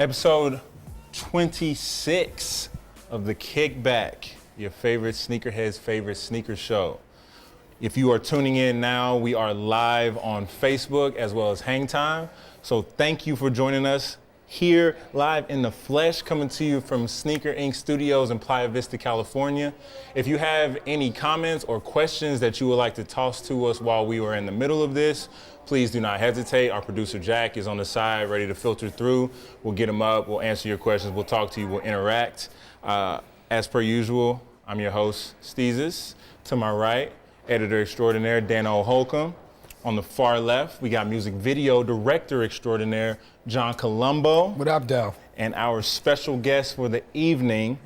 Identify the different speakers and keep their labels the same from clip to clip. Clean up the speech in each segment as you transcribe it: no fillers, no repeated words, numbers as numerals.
Speaker 1: Episode 26 of the Kickback, your favorite sneakerhead's favorite sneaker show. If you are tuning in now, we are live on Facebook as well as Hang Time. So thank you for joining us here live in the flesh, coming to you from snkrINC Studios in Playa Vista, California. If you have any comments or questions that you would like to toss to us while we were in the middle of this, please do not hesitate. Our producer Jack is on the side ready to filter through. We'll get him up, we'll answer your questions, we'll talk to you, we'll interact. As per usual, I'm your host, Steezus. To my right, editor extraordinaire, Dano Holcomb. On the far left, we got music video director extraordinaire, John Colombo.
Speaker 2: What up, Del?
Speaker 1: And our special guest for the evening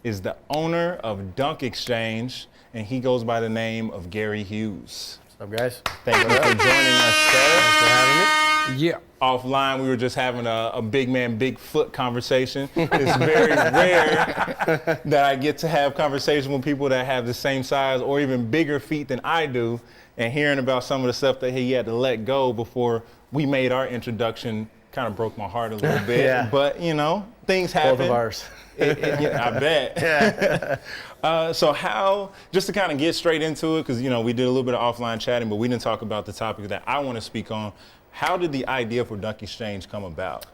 Speaker 1: is the owner of Dunkxchange, and he goes by the name of Gary Hughes.
Speaker 3: What's up, guys?
Speaker 1: Thank you for joining us, sir.
Speaker 3: Thanks for having me.
Speaker 2: Yeah.
Speaker 1: Offline, we were just having a big man, big foot conversation. It's very rare that I get to have conversations with people that have the same size or even bigger feet than I do, and hearing about some of the stuff that he had to let go before we made our introduction kind of broke my heart a little bit.
Speaker 3: Yeah.
Speaker 1: But, you know, things happen.
Speaker 3: Both of ours.
Speaker 1: Yeah, I bet.
Speaker 3: Yeah.
Speaker 1: So how, just to kind of get straight into it, because, you know, we did a little bit of offline chatting, but we didn't talk about the topic that I want to speak on. How did the idea for Dunkxchange come about?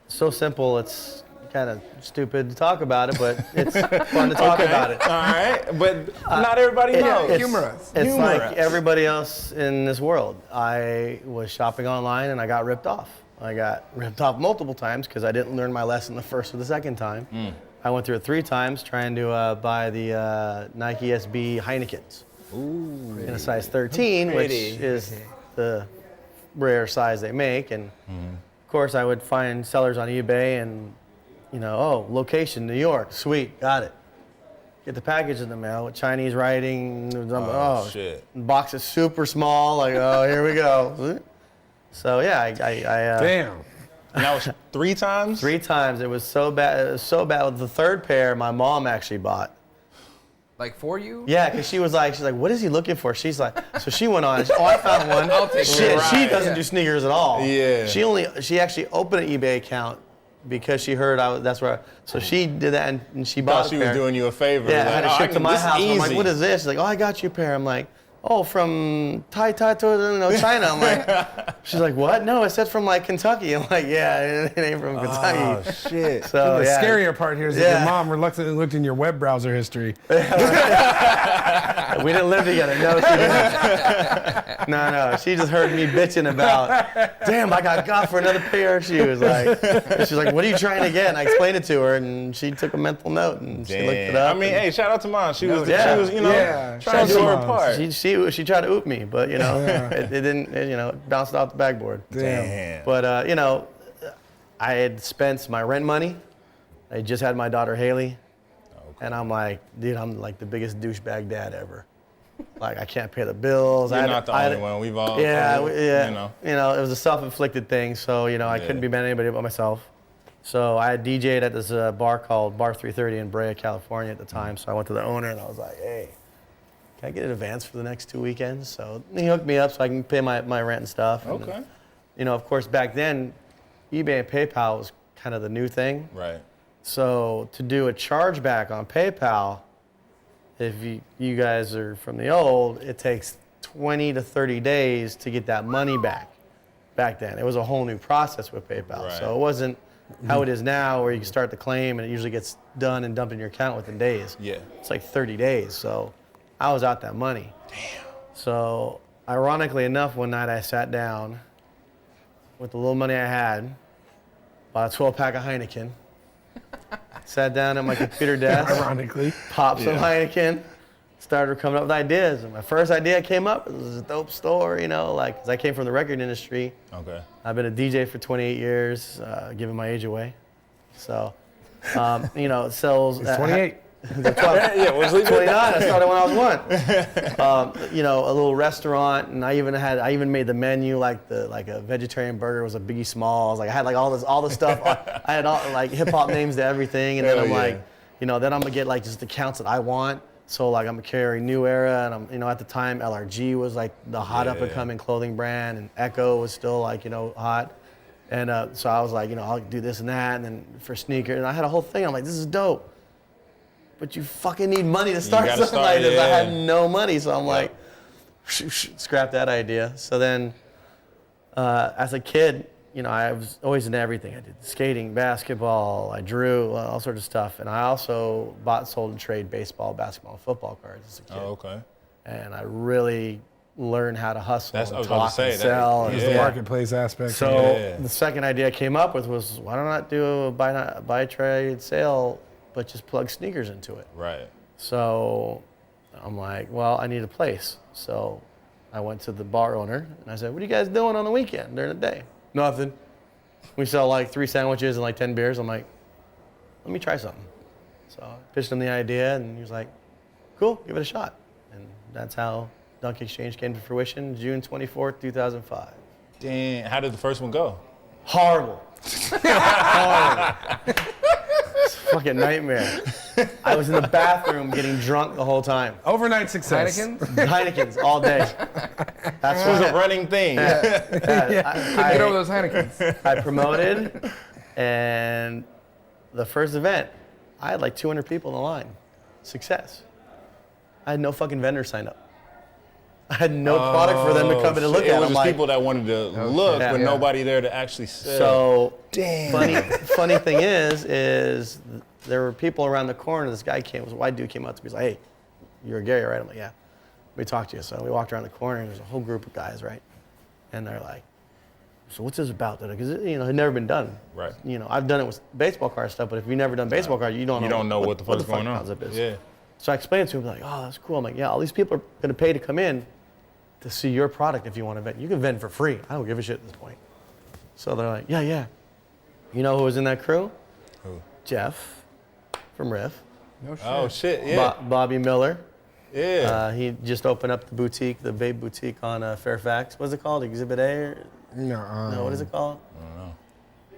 Speaker 3: So simple, it's kind of stupid to talk about it, but it's fun to talk about it.
Speaker 1: All right, but not everybody knows.
Speaker 2: Humorous.
Speaker 3: It's like everybody else in this world. I was shopping online and I got ripped off. I got ripped off multiple times because I didn't learn my lesson the first or the second time. I went through it 3 times trying to buy the Nike SB Heinekens.
Speaker 1: Ooh,
Speaker 3: in a size 13, which is the rare size they make. And of course I would find sellers on eBay and, you know, oh, location, New York, sweet, got it. Get the package in the mail with Chinese writing. Oh,
Speaker 1: shit.
Speaker 3: The box is super small, like, oh, here we go. So yeah, I
Speaker 2: Damn.
Speaker 1: And that was 3 times?
Speaker 3: 3 times. It was so bad. It was so bad. With the 3rd pair, my mom actually bought.
Speaker 2: Like for you?
Speaker 3: Yeah, because she's like, what is he looking for? She's like, so she went on. Oh, I found one.
Speaker 2: I'll take
Speaker 3: Shit,
Speaker 2: it.
Speaker 3: she
Speaker 2: Right,
Speaker 3: doesn't
Speaker 2: yeah.
Speaker 3: do sneakers at all.
Speaker 1: Yeah.
Speaker 3: She actually opened an eBay account because she heard that's where. So she did that and she bought.
Speaker 1: Thought she
Speaker 3: a
Speaker 1: was
Speaker 3: pair.
Speaker 1: doing you a favor.
Speaker 3: Yeah, I
Speaker 1: Like,
Speaker 3: had it
Speaker 1: oh,
Speaker 3: shipped to my
Speaker 1: this is
Speaker 3: house. I'm like,
Speaker 1: easy.
Speaker 3: what is this? She's like, oh, I got you a pair. I'm like, oh, from China. I'm like, she's like, what? No, it said from like Kentucky. I'm like, yeah, it ain't from Kentucky.
Speaker 1: Oh, shit.
Speaker 3: So
Speaker 2: The
Speaker 3: yeah.
Speaker 2: scarier part here is that your mom reluctantly looked in your web browser history.
Speaker 3: We didn't live together. No, she didn't. No. She just heard me bitching about, damn, I got for another pair. She was like, she's like, what are you trying to get? And I explained it to her, and she took a mental note and she looked it up.
Speaker 1: I mean, hey, shout out to Mom. She was,
Speaker 3: yeah.
Speaker 1: she was, you know,
Speaker 2: Yeah.
Speaker 1: trying to
Speaker 2: Shout
Speaker 1: do
Speaker 2: out
Speaker 1: her
Speaker 2: to
Speaker 1: part.
Speaker 3: She tried to oop me, but you know, it didn't. It bounced off the backboard.
Speaker 1: Damn.
Speaker 3: But you know, I had spent my rent money. I just had my daughter Haley, and I'm like, dude, I'm like the biggest douchebag dad ever. Like I can't pay the bills.
Speaker 1: You're not the only one. We've all,
Speaker 3: Yeah,
Speaker 1: you know.
Speaker 3: it was a self-inflicted thing. So you know, I couldn't be mad at anybody but myself. So I had DJ'd at this bar called Bar 330 in Brea, California at the time. So I went to the owner and I was like, hey, can I get an advance for the next 2 weekends? So he hooked me up so I can pay my rent and stuff.
Speaker 1: Okay.
Speaker 3: And, you know, of course, back then, eBay and PayPal was kind of the new thing.
Speaker 1: Right.
Speaker 3: So to do a chargeback on PayPal, if you guys are from the old, it takes 20 to 30 days to get that money back. Back then, it was a whole new process with PayPal.
Speaker 1: Right.
Speaker 3: So it wasn't how it is now where you can start the claim and it usually gets done and dumped in your account within days.
Speaker 1: Yeah.
Speaker 3: It's like 30 days. So I was out that money.
Speaker 1: Damn.
Speaker 3: So ironically enough, one night I sat down with the little money I had, bought a 12-pack of Heineken, sat down at my computer desk,
Speaker 2: Ironically.
Speaker 3: popped some Heineken, started coming up with ideas. And my first idea came up, it was a dope store, you know, like, 'cause I came from the record industry.
Speaker 1: Okay.
Speaker 3: I've been a DJ for 28 years, giving my age away. So, you know, it sells.
Speaker 2: It's 28.
Speaker 1: Yeah, we'll leave it
Speaker 3: 29. I started when I was 1. You know, a little restaurant, and I even made the menu like a vegetarian burger was a Biggie Smalls. Like I had like all the stuff. I had all like hip hop names to everything, and then I'm like, you know, then I'm gonna get like just the counts that I want. So like I'm gonna carry New Era, and I'm, you know, at the time LRG was like the hot up and coming clothing brand, and Echo was still like, you know, hot. And so I was like, I'll do this and that, and then for sneakers, and I had a whole thing. I'm like, this is dope, but you fucking need money to start something like this. I had no money, so I'm like, scrap that idea. So then, as a kid, I was always into everything. I did skating, basketball, I drew, all sorts of stuff. And I also bought, sold, and traded baseball, basketball, and football cards as a kid.
Speaker 1: Oh, okay.
Speaker 3: And I really learned how to hustle
Speaker 1: That's
Speaker 3: and
Speaker 1: what I was
Speaker 3: talk
Speaker 1: about to
Speaker 3: and
Speaker 1: say.
Speaker 3: sell.
Speaker 2: There's
Speaker 3: and
Speaker 2: the marketplace aspect.
Speaker 3: So the second idea I came up with was, why don't I do a buy, trade, sale, but just plug sneakers into it?
Speaker 1: Right.
Speaker 3: So I'm like, well, I need a place. So I went to the bar owner and I said, what are you guys doing on the weekend during the day? Nothing. We sell like 3 sandwiches and like 10 beers. I'm like, let me try something. So I pitched him the idea and he was like, cool, give it a shot. And that's how Dunkxchange came to fruition, June 24th, 2005.
Speaker 1: Damn, how did the first one go?
Speaker 3: Horrible. Horrible. It's a fucking nightmare. I was in the bathroom getting drunk the whole time.
Speaker 2: Overnight success.
Speaker 3: Heinekens all day. That's
Speaker 1: It was a running thing.
Speaker 4: Get over those Heinekens.
Speaker 3: I promoted, and the first event, I had like 200 people in the line. Success. I had no fucking vendors signed up. I had no product for them to come in and look at.
Speaker 1: It was
Speaker 3: I'm
Speaker 1: just
Speaker 3: like,
Speaker 1: people that wanted to look,
Speaker 3: shit.
Speaker 1: but
Speaker 3: Yeah.
Speaker 1: nobody there to actually sell.
Speaker 3: so
Speaker 1: damn.
Speaker 3: funny thing is there were people around the corner. This guy came, was a white dude, came up to me. He's like, hey, you're Gary, right? I'm like, yeah. Let me talk to you. So we walked around the corner, and there's a whole group of guys, right? And they're like, so what's this about? Because it had never been done.
Speaker 1: Right.
Speaker 3: I've done it with baseball card stuff, but if you've never done baseball card, you don't know
Speaker 1: what the fuck's going on.
Speaker 3: concept is.
Speaker 1: Yeah.
Speaker 3: So I explained it to him, like, oh, that's cool. I'm like, yeah, all these people are going to pay to come in to see your product if you want to vend. You can vend for free. I don't give a shit at this point. So they're like, yeah. You know who was in that crew?
Speaker 1: Who?
Speaker 3: Jeff from Riff.
Speaker 4: No shit.
Speaker 1: Oh shit, yeah.
Speaker 3: Bobby Miller.
Speaker 1: Yeah.
Speaker 3: He just opened up the boutique, the Babe Boutique on Fairfax. What's it called? Exhibit A? Or, no, what is it called?
Speaker 1: I don't know.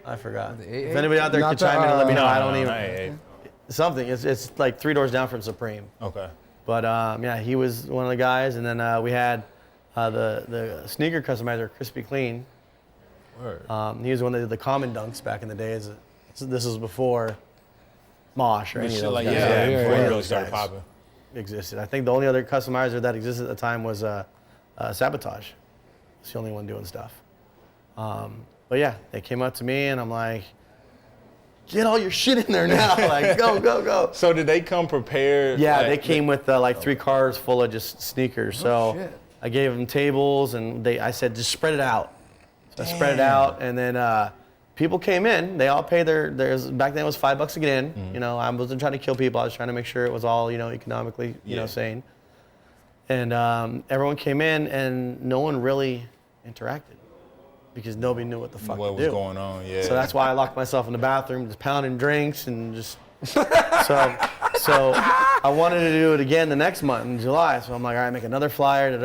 Speaker 3: I forgot.
Speaker 4: The AA?
Speaker 3: If anybody out there
Speaker 2: Not
Speaker 3: could chime in and let me know, I don't
Speaker 1: No,
Speaker 3: even.
Speaker 1: hey.
Speaker 3: Something. It's like 3 doors down from Supreme.
Speaker 1: Okay.
Speaker 3: But yeah, he was one of the guys, and then we had the sneaker customizer, Crispy Clean.
Speaker 1: Word.
Speaker 3: He was the one that did the common dunks back in the days. This was before Mosh or any of
Speaker 1: Shit
Speaker 3: those
Speaker 1: like
Speaker 3: guys.
Speaker 1: yeah,
Speaker 2: yeah,
Speaker 1: before
Speaker 2: yeah.
Speaker 1: it really
Speaker 3: Those
Speaker 1: started
Speaker 3: guys
Speaker 1: popping.
Speaker 3: existed. I think the only other customizer that existed at the time was Sabotage. It's the only one doing stuff. But yeah, they came up to me, and I'm like, get all your shit in there now. Like, go.
Speaker 1: So did they come prepared?
Speaker 3: Yeah,
Speaker 1: like,
Speaker 3: they came with like 3 cars full of just sneakers. So
Speaker 4: shit.
Speaker 3: I gave them tables, and I said, just spread it out. So I spread it out, and then people came in. They all paid theirs. Back then it was $5 to get in.
Speaker 1: Mm-hmm.
Speaker 3: I wasn't trying to kill people. I was trying to make sure it was all economically sane. And everyone came in, and no one really interacted because nobody knew what the fuck
Speaker 1: what
Speaker 3: to
Speaker 1: was
Speaker 3: do.
Speaker 1: going on? Yeah.
Speaker 3: So that's why I locked myself in the bathroom, just pounding drinks and just. So I wanted to do it again the next month in July. So I'm like, all right, make another flyer. I'm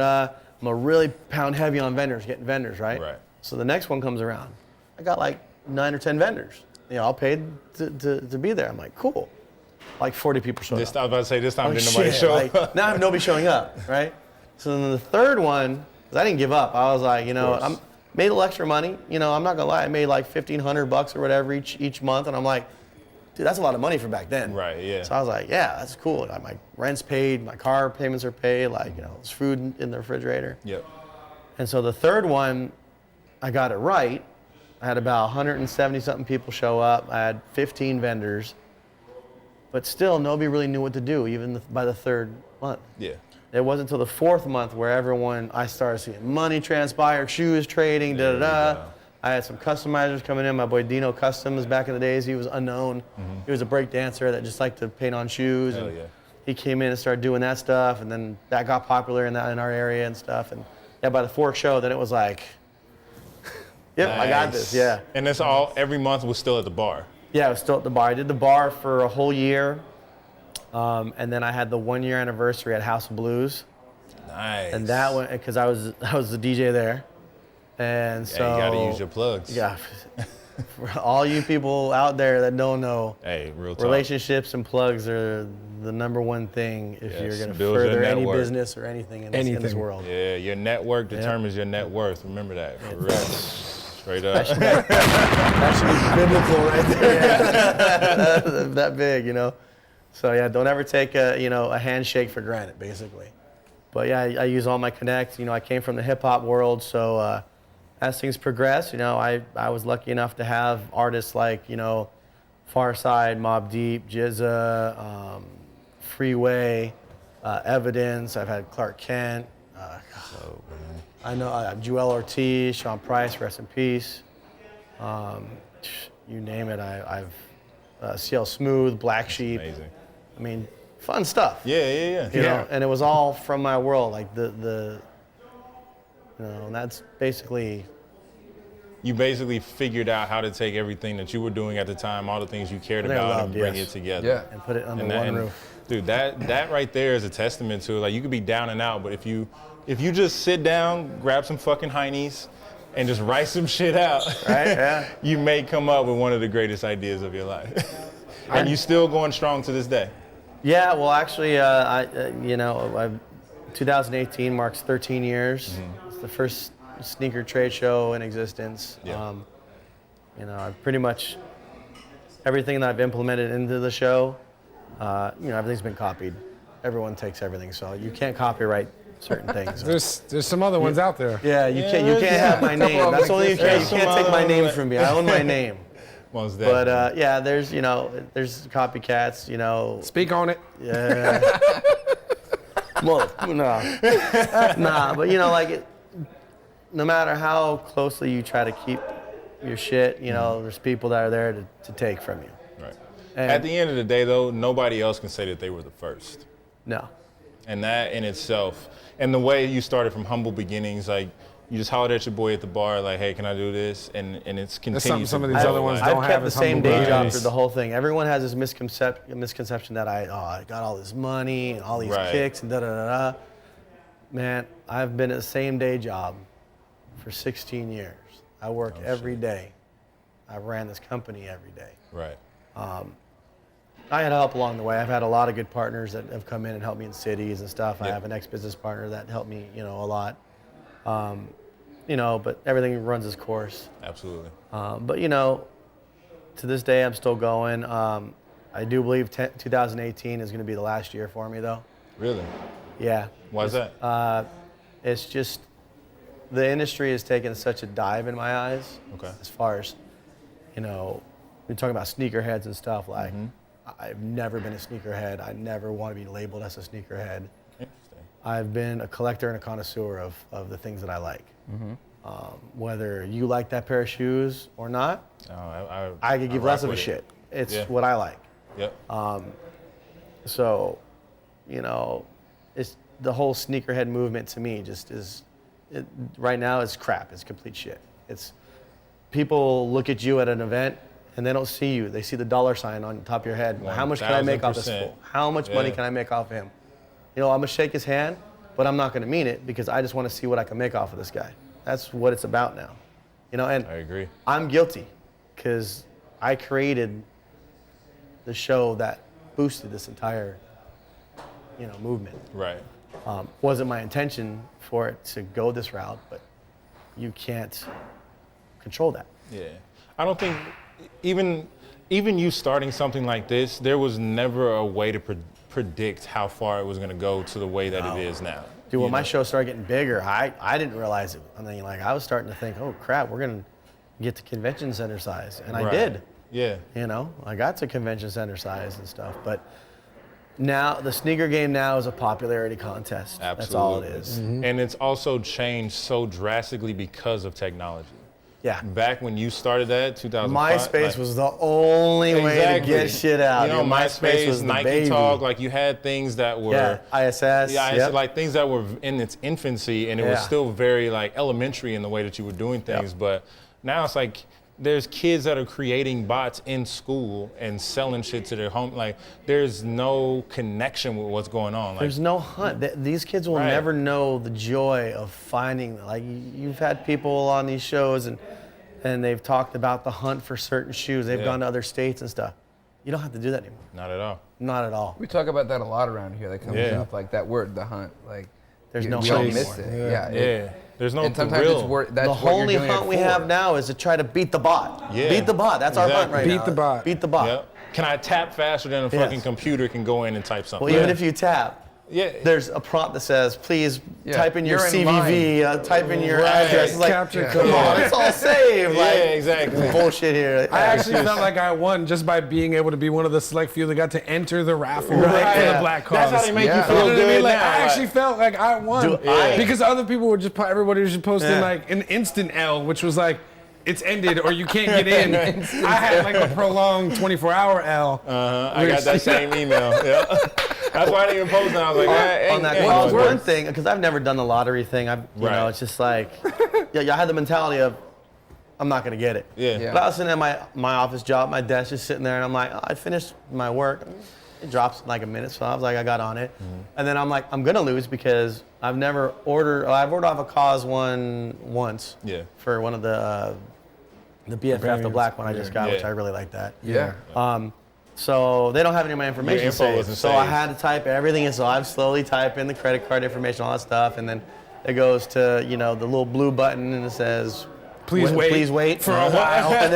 Speaker 3: gonna really pound heavy on vendors, getting vendors, right?
Speaker 1: Right.
Speaker 3: So the next one comes around. I got like 9 or 10 vendors. All paid to be there. I'm like, cool. Like 40 people showed up.
Speaker 1: I was about to say this time
Speaker 3: Oh,
Speaker 1: didn't nobody
Speaker 3: shit,
Speaker 1: show
Speaker 3: like,
Speaker 1: up.
Speaker 3: now I have nobody showing up, right? So then the third one, because I didn't give up. I was like, I made a little extra money. I'm not gonna lie, I made like $1,500 or whatever each month, and I'm like, dude, that's a lot of money for back then.
Speaker 1: Right. Yeah.
Speaker 3: So I was like, yeah, that's cool. Like, my rent's paid, my car payments are paid, like, there's food in the refrigerator.
Speaker 1: Yep.
Speaker 3: And so the third one, I got it right. I had about 170 something people show up. I had 15 vendors, but still nobody really knew what to do, even by the third month.
Speaker 1: Yeah.
Speaker 3: It wasn't until the 4th month where I started seeing money transpire, shoes trading,
Speaker 1: There you go.
Speaker 3: I had some customizers coming in. My boy Dino Customs back in the days, he was unknown. He was a break dancer that just liked to paint on shoes.
Speaker 1: Hell
Speaker 3: and
Speaker 1: yeah.
Speaker 3: He came in and started doing that stuff, and then that got popular in our area and stuff. And yeah, by the 4th show, then it was like, yep, I got
Speaker 1: Nice.
Speaker 3: this, yeah.
Speaker 1: And that's every month was still at the bar.
Speaker 3: Yeah, I was still at the bar. I did the bar for a whole year. And then I had the 1-year anniversary at House of Blues.
Speaker 1: Nice.
Speaker 3: And that one, because I was the DJ there. And so.
Speaker 1: Yeah, you gotta use your plugs.
Speaker 3: Yeah. For all you people out there that don't know,
Speaker 1: Hey, real talk.
Speaker 3: relationships and plugs are the #1 thing if
Speaker 1: Yes,
Speaker 3: you're going to
Speaker 1: build your
Speaker 3: further any
Speaker 1: network.
Speaker 3: business or anything in this world.
Speaker 1: Yeah, your network determines your net worth. Remember that. For real. Straight up.
Speaker 3: That should be biblical right there. That big, you know. So yeah, don't ever take a handshake for granted, basically. But yeah, I use all my connects. You know, I came from the hip hop world, so as things progress, you know, I was lucky enough to have artists like, you know, Farside, Mobb Deep, Jizza, Freeway, Evidence. I've had Clark Kent. I know Joel Ortiz, Sean Price, rest in peace. You name it. I've CL Smooth, Black Sheep.
Speaker 1: Amazing.
Speaker 3: I mean, fun stuff.
Speaker 1: Yeah.
Speaker 3: You know, and it was all from my world. Like the you know, and that's basically.
Speaker 1: You basically figured out how to take everything that you were doing at the time, all the things you cared about, and bring it together.
Speaker 4: Yeah.
Speaker 3: And put it under one roof.
Speaker 1: Dude, that right there is a testament to, like, you could be down and out, but if you just sit down, grab some fucking heinies, and just write some shit out,
Speaker 3: Right? Yeah.
Speaker 1: you may come up with one of the greatest ideas of your life. And you still going strong to this day.
Speaker 3: Yeah. Well, actually, 2018 marks 13 years. It's the first sneaker trade show in existence.
Speaker 1: Yeah.
Speaker 3: You know, I've pretty much everything that I've implemented into the show, you know, everything's been copied. Everyone takes everything, so you can't copyright certain things.
Speaker 2: There's some other ones out there.
Speaker 3: Yeah, you can't have my name. That's only you can't. You can't take my name from me. I own my name.
Speaker 1: Most
Speaker 3: But
Speaker 1: definitely.
Speaker 3: yeah, there's copycats. You know.
Speaker 2: Speak on it.
Speaker 3: Yeah. Well, nah, but you know, like no matter how closely you try to keep your shit, you know, there's people that are there to take from you.
Speaker 1: Right.
Speaker 3: And
Speaker 1: At the end of the day, though, nobody else can say that they were the first.
Speaker 3: No.
Speaker 1: And that in itself, and the way you started from humble beginnings, like you just hollered at your boy at the bar, like, hey, can I do this? And it's continued.
Speaker 2: something some of
Speaker 1: to
Speaker 2: these
Speaker 1: grow,
Speaker 2: other ones
Speaker 1: like-
Speaker 2: don't
Speaker 3: I've
Speaker 2: have
Speaker 3: kept the
Speaker 2: as
Speaker 3: same
Speaker 2: humble
Speaker 3: day job
Speaker 2: beginnings.
Speaker 3: through the whole thing. Everyone has this misconception that I got all this money and all these
Speaker 1: Right.
Speaker 3: kicks and da-da-da-da. Man, I've been at the same day job for 16 years. I work every day. I ran this company every day.
Speaker 1: Right.
Speaker 3: I had help along the way. I've had a lot of good partners that have come in and helped me in cities and stuff. I
Speaker 1: Yep.
Speaker 3: have an ex-business partner that helped me, you know, a lot. You know, but everything runs its course.
Speaker 1: Absolutely.
Speaker 3: But you know, to this day, I'm still going. I do believe 2018 is going to be the last year for me, though.
Speaker 1: Really?
Speaker 3: Yeah.
Speaker 1: Why is that?
Speaker 3: It's just the industry has taken such a dive in my eyes.
Speaker 1: Okay.
Speaker 3: As far as, you know, we're talking about sneakerheads and stuff. Like, I've never been a sneakerhead. I never want to be labeled as a sneakerhead.
Speaker 1: Interesting.
Speaker 3: I've been a collector and a connoisseur of the things that I like. Whether you like that pair of shoes or not, I could give less of a shit. It's what I like.
Speaker 1: Yep.
Speaker 3: So, you know, it's the whole sneakerhead movement to me just right now is crap. It's complete shit. It's people look at you at an event and they don't see you. They see the dollar sign on top of your head. How much can I make off this
Speaker 1: 1000%.
Speaker 3: fool? How much money can I make off of him? You know, I'm gonna shake his hand, but I'm not gonna mean it because I just want to see what I can make off of this guy. That's what it's about now. You know, and
Speaker 1: I agree.
Speaker 3: I'm guilty because I created the show that boosted this entire, you know, movement.
Speaker 1: Right.
Speaker 3: Wasn't my intention for it to go this route, but you can't control that.
Speaker 1: Yeah. I don't think even you starting something like this, there was never a way to predict how far it was going to go to the way that it is now.
Speaker 3: Dude, when
Speaker 1: You
Speaker 3: my
Speaker 1: know?
Speaker 3: show started getting bigger, I didn't realize it. I mean, like, I was starting to think, oh crap, we're gonna get to convention center size, and I
Speaker 1: Right.
Speaker 3: did.
Speaker 1: Yeah.
Speaker 3: You know, I got to convention center size and stuff, but now the sneaker game now is a popularity contest.
Speaker 1: Absolutely.
Speaker 3: That's all it is.
Speaker 1: And it's also changed so drastically because of technology.
Speaker 3: Yeah.
Speaker 1: Back when you started that, 2005.
Speaker 3: MySpace
Speaker 1: like-
Speaker 3: was the only way to
Speaker 1: Exactly.
Speaker 3: get shit out.
Speaker 1: You know,
Speaker 3: dude.
Speaker 1: MySpace,
Speaker 3: was the
Speaker 1: Nike
Speaker 3: baby.
Speaker 1: Talk, like you had things that were
Speaker 3: Yeah, ISS.
Speaker 1: Yeah,
Speaker 3: yep.
Speaker 1: it's like things that were in its infancy, and it was
Speaker 3: Yeah.
Speaker 1: still very like elementary in the way that you were doing things.
Speaker 3: Yep.
Speaker 1: But now it's like there's kids that are creating bots in school and selling shit to their home. Like there's no connection with what's going on. Like,
Speaker 3: There's no hunt. These kids will
Speaker 1: Right.
Speaker 3: never know the joy of finding. Like, you've had people on these shows and they've talked about the hunt for certain shoes. They've
Speaker 1: Yeah.
Speaker 3: gone to other states and stuff. You don't have to do that anymore.
Speaker 1: not at all.
Speaker 3: Not at all.
Speaker 4: We talk about that a lot around here. That comes
Speaker 1: Yeah.
Speaker 4: up, like that word, the hunt. Like
Speaker 3: There's no
Speaker 4: we all
Speaker 3: hunt
Speaker 4: miss
Speaker 3: anymore.
Speaker 4: it. Yeah.
Speaker 1: Yeah. There's no
Speaker 4: And sometimes
Speaker 1: thrill.
Speaker 4: it's that's
Speaker 3: The
Speaker 4: what you're
Speaker 3: only
Speaker 4: doing
Speaker 3: hunt
Speaker 4: it
Speaker 3: we
Speaker 4: for.
Speaker 3: have now is to try to beat the bot.
Speaker 1: Yeah.
Speaker 3: Beat the bot. That's our hunt right
Speaker 1: Exactly.
Speaker 3: now.
Speaker 2: Beat the bot.
Speaker 3: Beat the bot.
Speaker 1: Yep. Can I tap faster than a
Speaker 3: Yes.
Speaker 1: fucking computer can go in and type something?
Speaker 3: Well, even if you tap,
Speaker 1: yeah.
Speaker 3: there's a prompt that says, please
Speaker 4: Yeah,
Speaker 3: type in your
Speaker 4: you're in
Speaker 3: CVV, type in your
Speaker 1: Right.
Speaker 3: address. It's like,
Speaker 2: Capture
Speaker 3: come
Speaker 2: code.
Speaker 3: on, it's all saved.
Speaker 1: Yeah,
Speaker 3: Like,
Speaker 1: exactly.
Speaker 3: bullshit here.
Speaker 2: I actually felt like I won just by being able to be one of the select few that got to enter the raffle for
Speaker 3: Yeah.
Speaker 2: the black cause.
Speaker 1: That's how they make
Speaker 4: Yeah.
Speaker 1: you feel
Speaker 2: You know what I
Speaker 1: good
Speaker 2: mean? Like,
Speaker 1: now.
Speaker 2: I actually felt like I won
Speaker 3: Dude, I-
Speaker 2: because other people were just everybody was just posting
Speaker 3: Yeah.
Speaker 2: like an instant L, which was like it's ended or you can't get in. I had like a prolonged 24-hour L.
Speaker 1: I got that same email. Yeah. That's why I didn't even post it. I was like,
Speaker 3: on that cause
Speaker 1: worse.
Speaker 3: one thing, because I've never done the lottery thing. You know,
Speaker 1: Right.
Speaker 3: it's just like, yeah, I had the mentality of, I'm not gonna get it.
Speaker 1: Yeah.
Speaker 4: Yeah.
Speaker 3: But I was sitting at my office job, my desk, just sitting there, and I'm like, oh, I finished my work. It drops in like a minute, so I was like, I got on it. And then I'm like, I'm gonna lose because I've ordered off a cause one once.
Speaker 1: Yeah.
Speaker 3: For one of the BFF, the black one I just got, which
Speaker 1: Yeah.
Speaker 3: I really like that.
Speaker 4: Yeah.
Speaker 3: So they don't have any of my information
Speaker 1: Your info
Speaker 3: saved.
Speaker 1: wasn't
Speaker 3: So I
Speaker 1: saved.
Speaker 3: had to type everything in. So I've slowly typed in the credit card information, all that stuff, and then it goes to the little blue button and it says,
Speaker 2: Please wait
Speaker 3: please wait
Speaker 2: for a while.
Speaker 3: and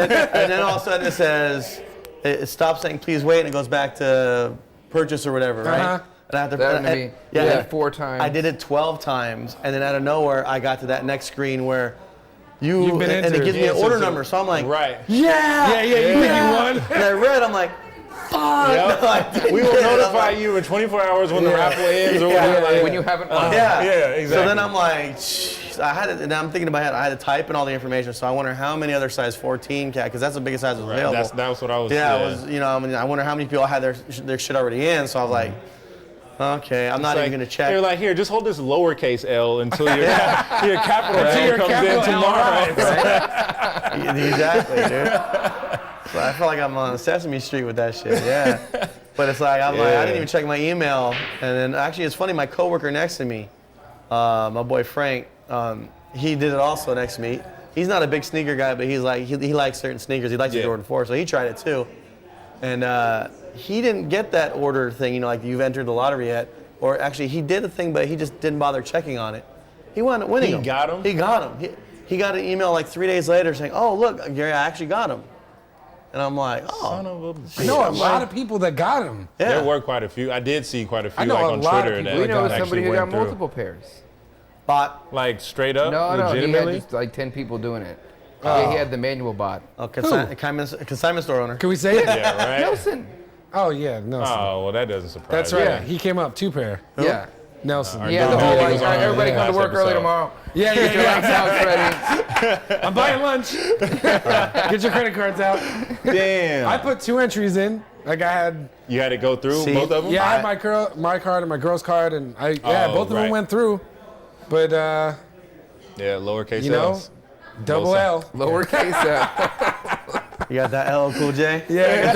Speaker 3: then all of a sudden it says, it stops saying please wait and it goes back to purchase or whatever, right?
Speaker 2: Uh-huh.
Speaker 3: And I have to,
Speaker 4: That happened to me.
Speaker 3: yeah,
Speaker 4: Yeah,
Speaker 3: and
Speaker 4: 4 times.
Speaker 3: I did it 12 times, and then out of nowhere I got to that next screen where you
Speaker 2: been
Speaker 3: and it
Speaker 2: entered.
Speaker 3: gives me
Speaker 1: Yeah,
Speaker 3: an
Speaker 1: so
Speaker 3: order
Speaker 1: it's
Speaker 3: number. So I'm like,
Speaker 1: Right.
Speaker 3: yeah,
Speaker 2: You think you won?
Speaker 3: and I read, I'm like, fuck.
Speaker 1: Yep.
Speaker 3: No, I didn't
Speaker 1: We will
Speaker 3: get it. I'm
Speaker 1: notify
Speaker 3: like,
Speaker 1: you in 24 hours when the raffle ends or
Speaker 3: Yeah.
Speaker 1: whatever. Like,
Speaker 4: When you haven't won.
Speaker 3: Yeah.
Speaker 1: Yeah, exactly.
Speaker 3: So then I'm like, I had it, and I'm thinking in my head, I had to type in all the information. So I wonder how many other size 14 cat, because that's the biggest size that was
Speaker 1: Right,
Speaker 3: available.
Speaker 1: that's what I was.
Speaker 3: Yeah, it was, I mean, I wonder how many people had their shit already in. So I was like, okay, I'm not
Speaker 1: Like,
Speaker 3: even gonna check.
Speaker 1: They're like, here, just hold this lowercase L until your capital L
Speaker 2: your
Speaker 1: comes
Speaker 2: capital
Speaker 1: in
Speaker 2: L
Speaker 1: tomorrow.
Speaker 3: Right? Exactly, dude. So I feel like I'm on Sesame Street with that shit. Yeah. But it's like I didn't even check my email. And then actually, it's funny. My coworker next to me, my boy Frank, he did it also next to me. He's not a big sneaker guy, but he's like he likes certain sneakers. He likes the
Speaker 1: Yeah.
Speaker 3: Jordan 4, so he tried it too. And he didn't get that order thing, like you've entered the lottery yet. Or actually, he did the thing, but he just didn't bother checking on it. He wound up winning
Speaker 1: He
Speaker 3: them.
Speaker 1: got 'em?
Speaker 3: He got them. He got an email like 3 days later saying, "Oh, look, Gary, I actually got him." And I'm like, "Oh,
Speaker 1: Son of a
Speaker 2: I know a
Speaker 1: bitch.
Speaker 2: lot of people that got him.
Speaker 3: yeah."
Speaker 1: There were quite a few. I did see quite a few
Speaker 2: I know
Speaker 1: like
Speaker 2: a
Speaker 1: on
Speaker 2: lot of
Speaker 1: Twitter
Speaker 2: people
Speaker 1: that
Speaker 4: We know
Speaker 1: actually
Speaker 4: somebody who
Speaker 1: went
Speaker 4: got
Speaker 1: through.
Speaker 4: multiple pairs.
Speaker 3: Bot.
Speaker 1: Like straight up,
Speaker 4: No, he had
Speaker 1: legitimately.
Speaker 4: just like 10 people doing it. Yeah, he had the manual bot.
Speaker 3: Oh, consignment store owner.
Speaker 2: Can we say it?
Speaker 1: Yeah, right.
Speaker 4: Nelson.
Speaker 2: Oh yeah, Nelson.
Speaker 1: Oh well, that doesn't surprise
Speaker 2: That's
Speaker 1: me.
Speaker 2: right.
Speaker 4: Yeah.
Speaker 2: He came up 2 pair.
Speaker 4: Yeah.
Speaker 2: Nelson.
Speaker 1: Our
Speaker 4: Yeah,
Speaker 1: dude
Speaker 4: the whole
Speaker 1: that
Speaker 4: like,
Speaker 1: was
Speaker 4: all right,
Speaker 1: on
Speaker 4: everybody come
Speaker 1: last
Speaker 4: to work early
Speaker 1: episode.
Speaker 4: tomorrow.
Speaker 2: Yeah,
Speaker 4: Get your
Speaker 2: yeah,
Speaker 4: laptops ready.
Speaker 2: yeah. I'm buying lunch. Get your credit cards out.
Speaker 1: Damn.
Speaker 2: I put 2 entries in. Like I had,
Speaker 1: You had to go through
Speaker 3: See?
Speaker 1: both of them.
Speaker 2: yeah, I had my card and my girl's card, and both of them
Speaker 1: right.
Speaker 2: went through. But
Speaker 1: Yeah, lowercase
Speaker 2: you know,
Speaker 1: L's.
Speaker 2: double L.
Speaker 4: Lowercase L.
Speaker 3: You got that LL Cool J?
Speaker 2: Yeah, I got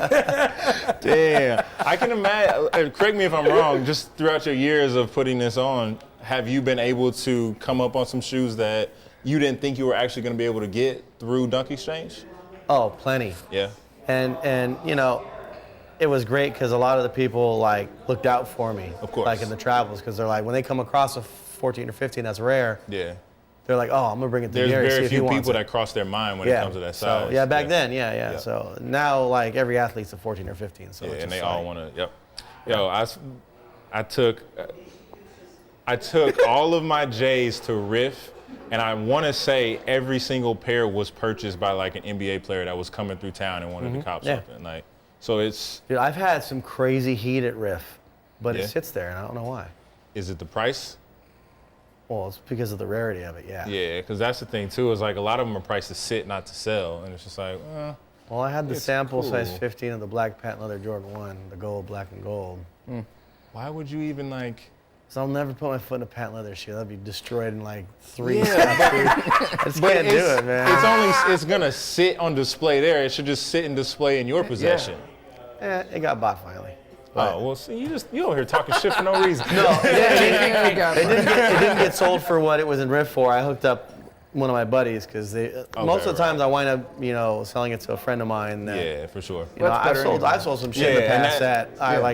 Speaker 2: that
Speaker 1: Damn. I can imagine. Correct me if I'm wrong. Just throughout your years of putting this on, have you been able to come up on some shoes that you didn't think you were actually going to be able to get through Dunkxchange?
Speaker 3: Oh, plenty.
Speaker 1: Yeah.
Speaker 3: And it was great because a lot of the people like looked out for me.
Speaker 1: Of course.
Speaker 3: Like in the travels, because they're like when they come across a 14 or 15 that's rare,
Speaker 1: Yeah.
Speaker 3: they're like, oh, I'm gonna bring it to
Speaker 1: There's
Speaker 3: Gary, see
Speaker 1: very
Speaker 3: if he
Speaker 1: few
Speaker 3: wants
Speaker 1: people
Speaker 3: it.
Speaker 1: that cross their mind when it comes to that size.
Speaker 3: So, yeah, back then,
Speaker 1: Yeah.
Speaker 3: yeah. So now, like every athlete's a 14 or 15. So
Speaker 1: Yeah,
Speaker 3: it's
Speaker 1: and they
Speaker 3: just
Speaker 1: all
Speaker 3: like-
Speaker 1: want to. Yep. Yo, I took all of my J's to Riff, and I want to say every single pair was purchased by like an NBA player that was coming through town and wanted to cop
Speaker 3: Yeah.
Speaker 1: something. Like, so it's
Speaker 3: Dude, I've had some crazy heat at Riff, but
Speaker 1: Yeah.
Speaker 3: it sits there, and I don't know why.
Speaker 1: is it the price?
Speaker 3: Well, it's because of the rarity of it, yeah.
Speaker 1: Yeah, because that's the thing too. Is like a lot of them are priced to sit, not to sell, and it's just like,
Speaker 3: Well, I had the
Speaker 1: It's
Speaker 3: sample
Speaker 1: cool.
Speaker 3: size 15 of the black patent leather Jordan 1, the gold, black, and gold.
Speaker 1: why would you even like?
Speaker 3: So I'll never put my foot in a patent leather shoe. That'd be destroyed in like 3
Speaker 1: Yeah,
Speaker 3: steps. I just can't do it, man.
Speaker 1: It's gonna sit on display there. It should just sit and display in your possession.
Speaker 3: It got bought finally.
Speaker 1: Oh well, see, you over here talking shit for no reason.
Speaker 3: No,
Speaker 4: Anything we got.
Speaker 3: it didn't get sold for what it was in Riff for. I hooked up one of my buddies because most of the times I wind up, selling it to a friend of mine. That,
Speaker 1: Yeah, for sure.
Speaker 3: I've sold some shit in the
Speaker 1: and
Speaker 3: past that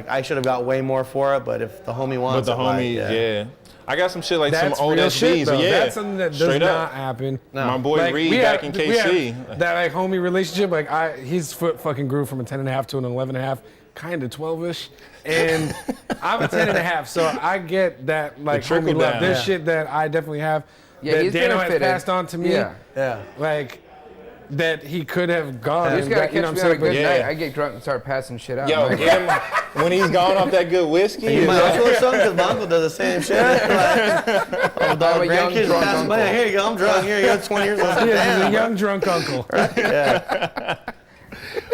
Speaker 3: I should have got way more for it, but if the homie wants
Speaker 1: But the homie,
Speaker 3: yeah.
Speaker 1: I got some shit like
Speaker 2: That's
Speaker 1: some old
Speaker 2: real
Speaker 1: SBs.
Speaker 2: shit, though.
Speaker 1: Yeah,
Speaker 2: That's something that does
Speaker 1: straight
Speaker 2: not
Speaker 1: up.
Speaker 2: happen.
Speaker 1: My boy
Speaker 2: Like,
Speaker 1: Reed
Speaker 2: we
Speaker 1: back
Speaker 2: have-
Speaker 1: in
Speaker 2: we have
Speaker 1: KC.
Speaker 2: that like homie relationship, like his foot fucking grew from a 10.5 to an 11.5, kind of 12ish, and I'm a 10.5, so I get that like
Speaker 1: trickle
Speaker 2: homie love.
Speaker 1: down.
Speaker 2: There's
Speaker 1: Yeah.
Speaker 2: shit that I definitely have
Speaker 4: Yeah,
Speaker 2: that
Speaker 4: he's
Speaker 2: Dano has
Speaker 4: benefited.
Speaker 2: passed on to me.
Speaker 4: Yeah.
Speaker 2: Like that he could have gone.
Speaker 4: You
Speaker 2: and
Speaker 4: just gotta
Speaker 2: got, you know
Speaker 4: catch
Speaker 2: what
Speaker 4: me
Speaker 2: I'm
Speaker 4: on a
Speaker 2: saying?
Speaker 4: good
Speaker 1: Yeah.
Speaker 4: night. I get drunk and start passing shit out.
Speaker 1: Yo,
Speaker 4: Like,
Speaker 1: get him when he's gone off that good whiskey.
Speaker 3: You my uncle or something? Because my uncle does the same shit. Like,
Speaker 4: I'm a young
Speaker 3: grandkids
Speaker 4: drunk
Speaker 3: pass
Speaker 4: uncle.
Speaker 3: away. Here you go, I'm drunk. Here you go, 20 years old.
Speaker 2: Yeah, he's a
Speaker 3: Damn,
Speaker 2: young drunk uncle.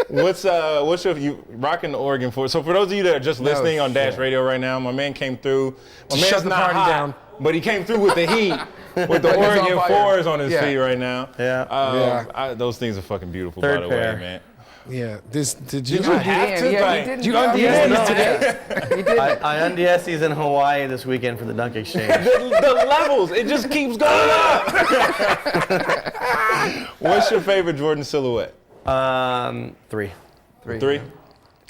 Speaker 1: What's you rocking the organ for? So for those of you that are just listening on Dash
Speaker 4: shit.
Speaker 1: Radio right now, my man came through. My
Speaker 2: Shut
Speaker 1: man's
Speaker 2: the
Speaker 1: not
Speaker 2: party
Speaker 1: hot,
Speaker 2: down.
Speaker 1: but he came through with the heat, with the
Speaker 4: Like it's on
Speaker 1: Oregon
Speaker 4: fire.
Speaker 1: 4s on his
Speaker 4: Yeah.
Speaker 1: feet right now.
Speaker 3: Yeah.
Speaker 1: Those things are fucking beautiful,
Speaker 3: Third
Speaker 1: by the
Speaker 3: pair.
Speaker 1: way, man.
Speaker 2: Yeah. Did you?
Speaker 1: Did you have to?
Speaker 4: Yeah,
Speaker 1: Like,
Speaker 4: he didn't.
Speaker 2: you undies
Speaker 4: yeah,
Speaker 2: these
Speaker 4: no,
Speaker 2: today?
Speaker 4: He did.
Speaker 3: I undies these in Hawaii this weekend for the Dunkxchange.
Speaker 1: the levels, it just keeps going up. What's your favorite Jordan silhouette?
Speaker 3: 3.
Speaker 1: Three?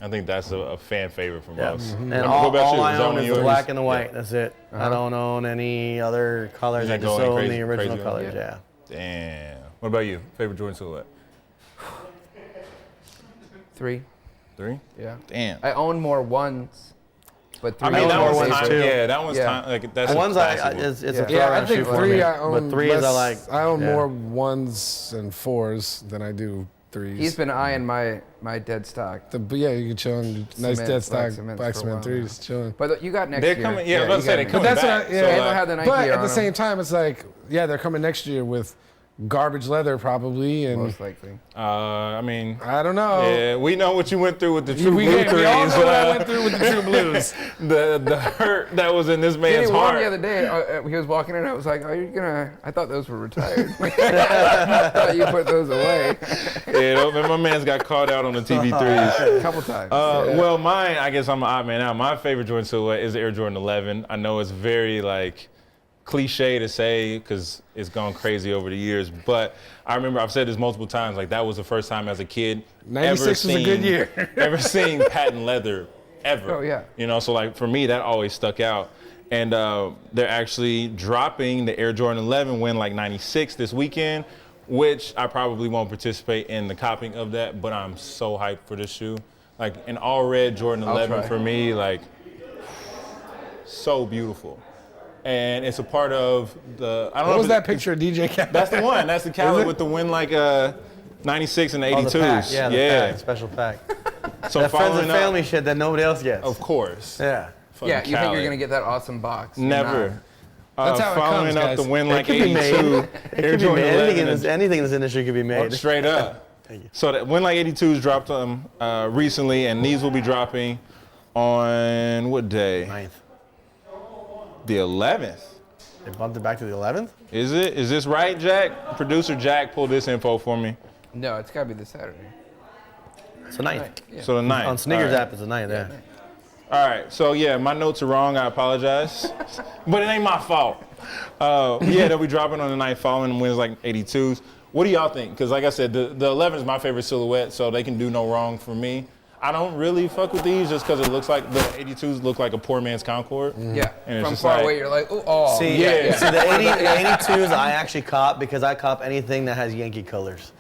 Speaker 1: I think that's a fan favorite from us.
Speaker 3: And
Speaker 1: What
Speaker 3: all
Speaker 1: about you?
Speaker 3: I
Speaker 1: Is that
Speaker 3: own
Speaker 1: one
Speaker 3: is
Speaker 1: of
Speaker 3: the
Speaker 1: yours?
Speaker 3: black and the white. That's it. I don't own any other colors.
Speaker 1: You're
Speaker 3: I
Speaker 1: not
Speaker 3: just
Speaker 1: going
Speaker 3: own
Speaker 1: crazy-
Speaker 3: the original
Speaker 1: crazy
Speaker 3: colors.
Speaker 1: on it?
Speaker 3: Yeah.
Speaker 1: Damn. What about you? Favorite Jordan silhouette?
Speaker 4: 3.
Speaker 1: 3?
Speaker 4: Yeah.
Speaker 1: Damn.
Speaker 4: I own more ones, but 3.
Speaker 1: I mean, that
Speaker 3: more
Speaker 1: one's
Speaker 3: ones
Speaker 1: time.
Speaker 3: too.
Speaker 1: Yeah, that one's
Speaker 4: Yeah.
Speaker 1: time. Like that's
Speaker 3: The
Speaker 1: a
Speaker 3: ones
Speaker 1: classic one.
Speaker 3: it's a
Speaker 4: Yeah.
Speaker 3: throw
Speaker 2: Yeah, I
Speaker 3: around
Speaker 2: think
Speaker 3: shoe for
Speaker 2: 3
Speaker 3: me.
Speaker 2: I own.
Speaker 3: But 3 is I like.
Speaker 2: I own
Speaker 3: yeah.
Speaker 2: more 1s and 4s than I do 3s.
Speaker 4: He's been eyeing my dead stock.
Speaker 2: But yeah, you can chill on nice
Speaker 4: Cement,
Speaker 2: dead stock
Speaker 4: black cements
Speaker 2: black
Speaker 4: for a
Speaker 2: cement
Speaker 4: while
Speaker 2: 3s, chilling.
Speaker 4: But you got next
Speaker 1: They're
Speaker 4: year.
Speaker 1: coming. Yeah, I was about to
Speaker 4: you
Speaker 1: say
Speaker 4: got
Speaker 1: they're
Speaker 4: next
Speaker 1: coming
Speaker 4: year.
Speaker 2: That's
Speaker 1: back.
Speaker 2: what I- yeah.
Speaker 1: So,
Speaker 4: They don't have the Nike
Speaker 2: But at
Speaker 4: on
Speaker 2: the
Speaker 4: them,
Speaker 2: same time, it's like, yeah, they're coming next year with garbage leather probably, and
Speaker 4: most likely.
Speaker 1: I mean,
Speaker 2: I don't know.
Speaker 1: yeah, we know what you went through with the True
Speaker 2: We
Speaker 1: Blue
Speaker 2: all
Speaker 1: threes.
Speaker 2: know what I went through with the True Blues.
Speaker 1: The hurt that was in this
Speaker 4: He
Speaker 1: man's
Speaker 4: warned
Speaker 1: heart.
Speaker 4: me the other day. He was walking in. I was like, "Are you gonna?" I thought those were retired. I thought you put those away
Speaker 1: Yeah, my man's got called out on the TV3s.
Speaker 4: a couple times.
Speaker 1: Well, mine, I guess I'm an odd man out. My favorite Jordan silhouette is the Air Jordan 11. I know it's very like cliche to say because it's gone crazy over the years, but I remember I've said this multiple times. Like that was the first time as a kid
Speaker 2: 96 was a good year.
Speaker 1: ever seeing patent leather ever.
Speaker 4: Oh, yeah.
Speaker 1: You know, so like for me that always stuck out. And they're actually dropping the Air Jordan 11 Win like 96 this weekend, which I probably won't participate in the copying of that, but I'm so hyped for this shoe. Like an all red Jordan 11
Speaker 4: try.
Speaker 1: for me, like so beautiful. And it's a part of the, I don't know.
Speaker 2: What
Speaker 1: if
Speaker 2: was
Speaker 1: it-
Speaker 2: that picture of DJ Khaled?
Speaker 1: That's the one. That's the
Speaker 2: Is
Speaker 1: Khaled
Speaker 2: it?
Speaker 1: with the Win like 96 and the 82s.
Speaker 3: Oh, the pack. Yeah, the pack, special pack.
Speaker 1: So
Speaker 3: That friends
Speaker 1: following
Speaker 3: and
Speaker 1: up,
Speaker 3: family shit that nobody else gets.
Speaker 1: of course.
Speaker 3: Yeah.
Speaker 1: Fucking
Speaker 4: yeah, you think
Speaker 1: Khaled.
Speaker 4: you're gonna get that awesome box? You're
Speaker 1: Never.
Speaker 2: That's how it
Speaker 1: following
Speaker 2: comes,
Speaker 1: up
Speaker 2: guys.
Speaker 1: the Win
Speaker 3: It
Speaker 1: like
Speaker 3: could be
Speaker 1: 82.
Speaker 3: made. It
Speaker 1: Air
Speaker 3: could be
Speaker 1: Jordan
Speaker 3: made.
Speaker 1: 11
Speaker 3: Anything in this industry could be made.
Speaker 1: straight up.
Speaker 3: Thank you.
Speaker 1: So that Win like 82s dropped recently, and these will be dropping on what day?
Speaker 3: 9th.
Speaker 1: The 11th.
Speaker 3: They bumped it back to the 11th?
Speaker 1: Is it? Is this right, Jack? Producer Jack pulled this info for me.
Speaker 4: No, it's gotta be this Saturday.
Speaker 3: It's the 9th.
Speaker 4: Yeah.
Speaker 1: So the 9th.
Speaker 3: On Sneakers
Speaker 1: All right.
Speaker 3: app, it's the 9th, yeah.
Speaker 1: All right, so yeah, my notes are wrong. I apologize, but it ain't my fault. Yeah, they'll be dropping on the night following the Wins like 82s. What do y'all think? Because like I said, the 11 is my favorite silhouette, so they can do no wrong for me. I don't really fuck with these just because it looks like the 82s look like a poor man's Concorde.
Speaker 4: Yeah,
Speaker 1: And it's
Speaker 4: from
Speaker 1: just
Speaker 4: far
Speaker 1: like-
Speaker 4: away, you're like, oh,
Speaker 3: See,
Speaker 1: Yeah.
Speaker 3: see the 82s I actually cop because I cop anything that has Yankee colors.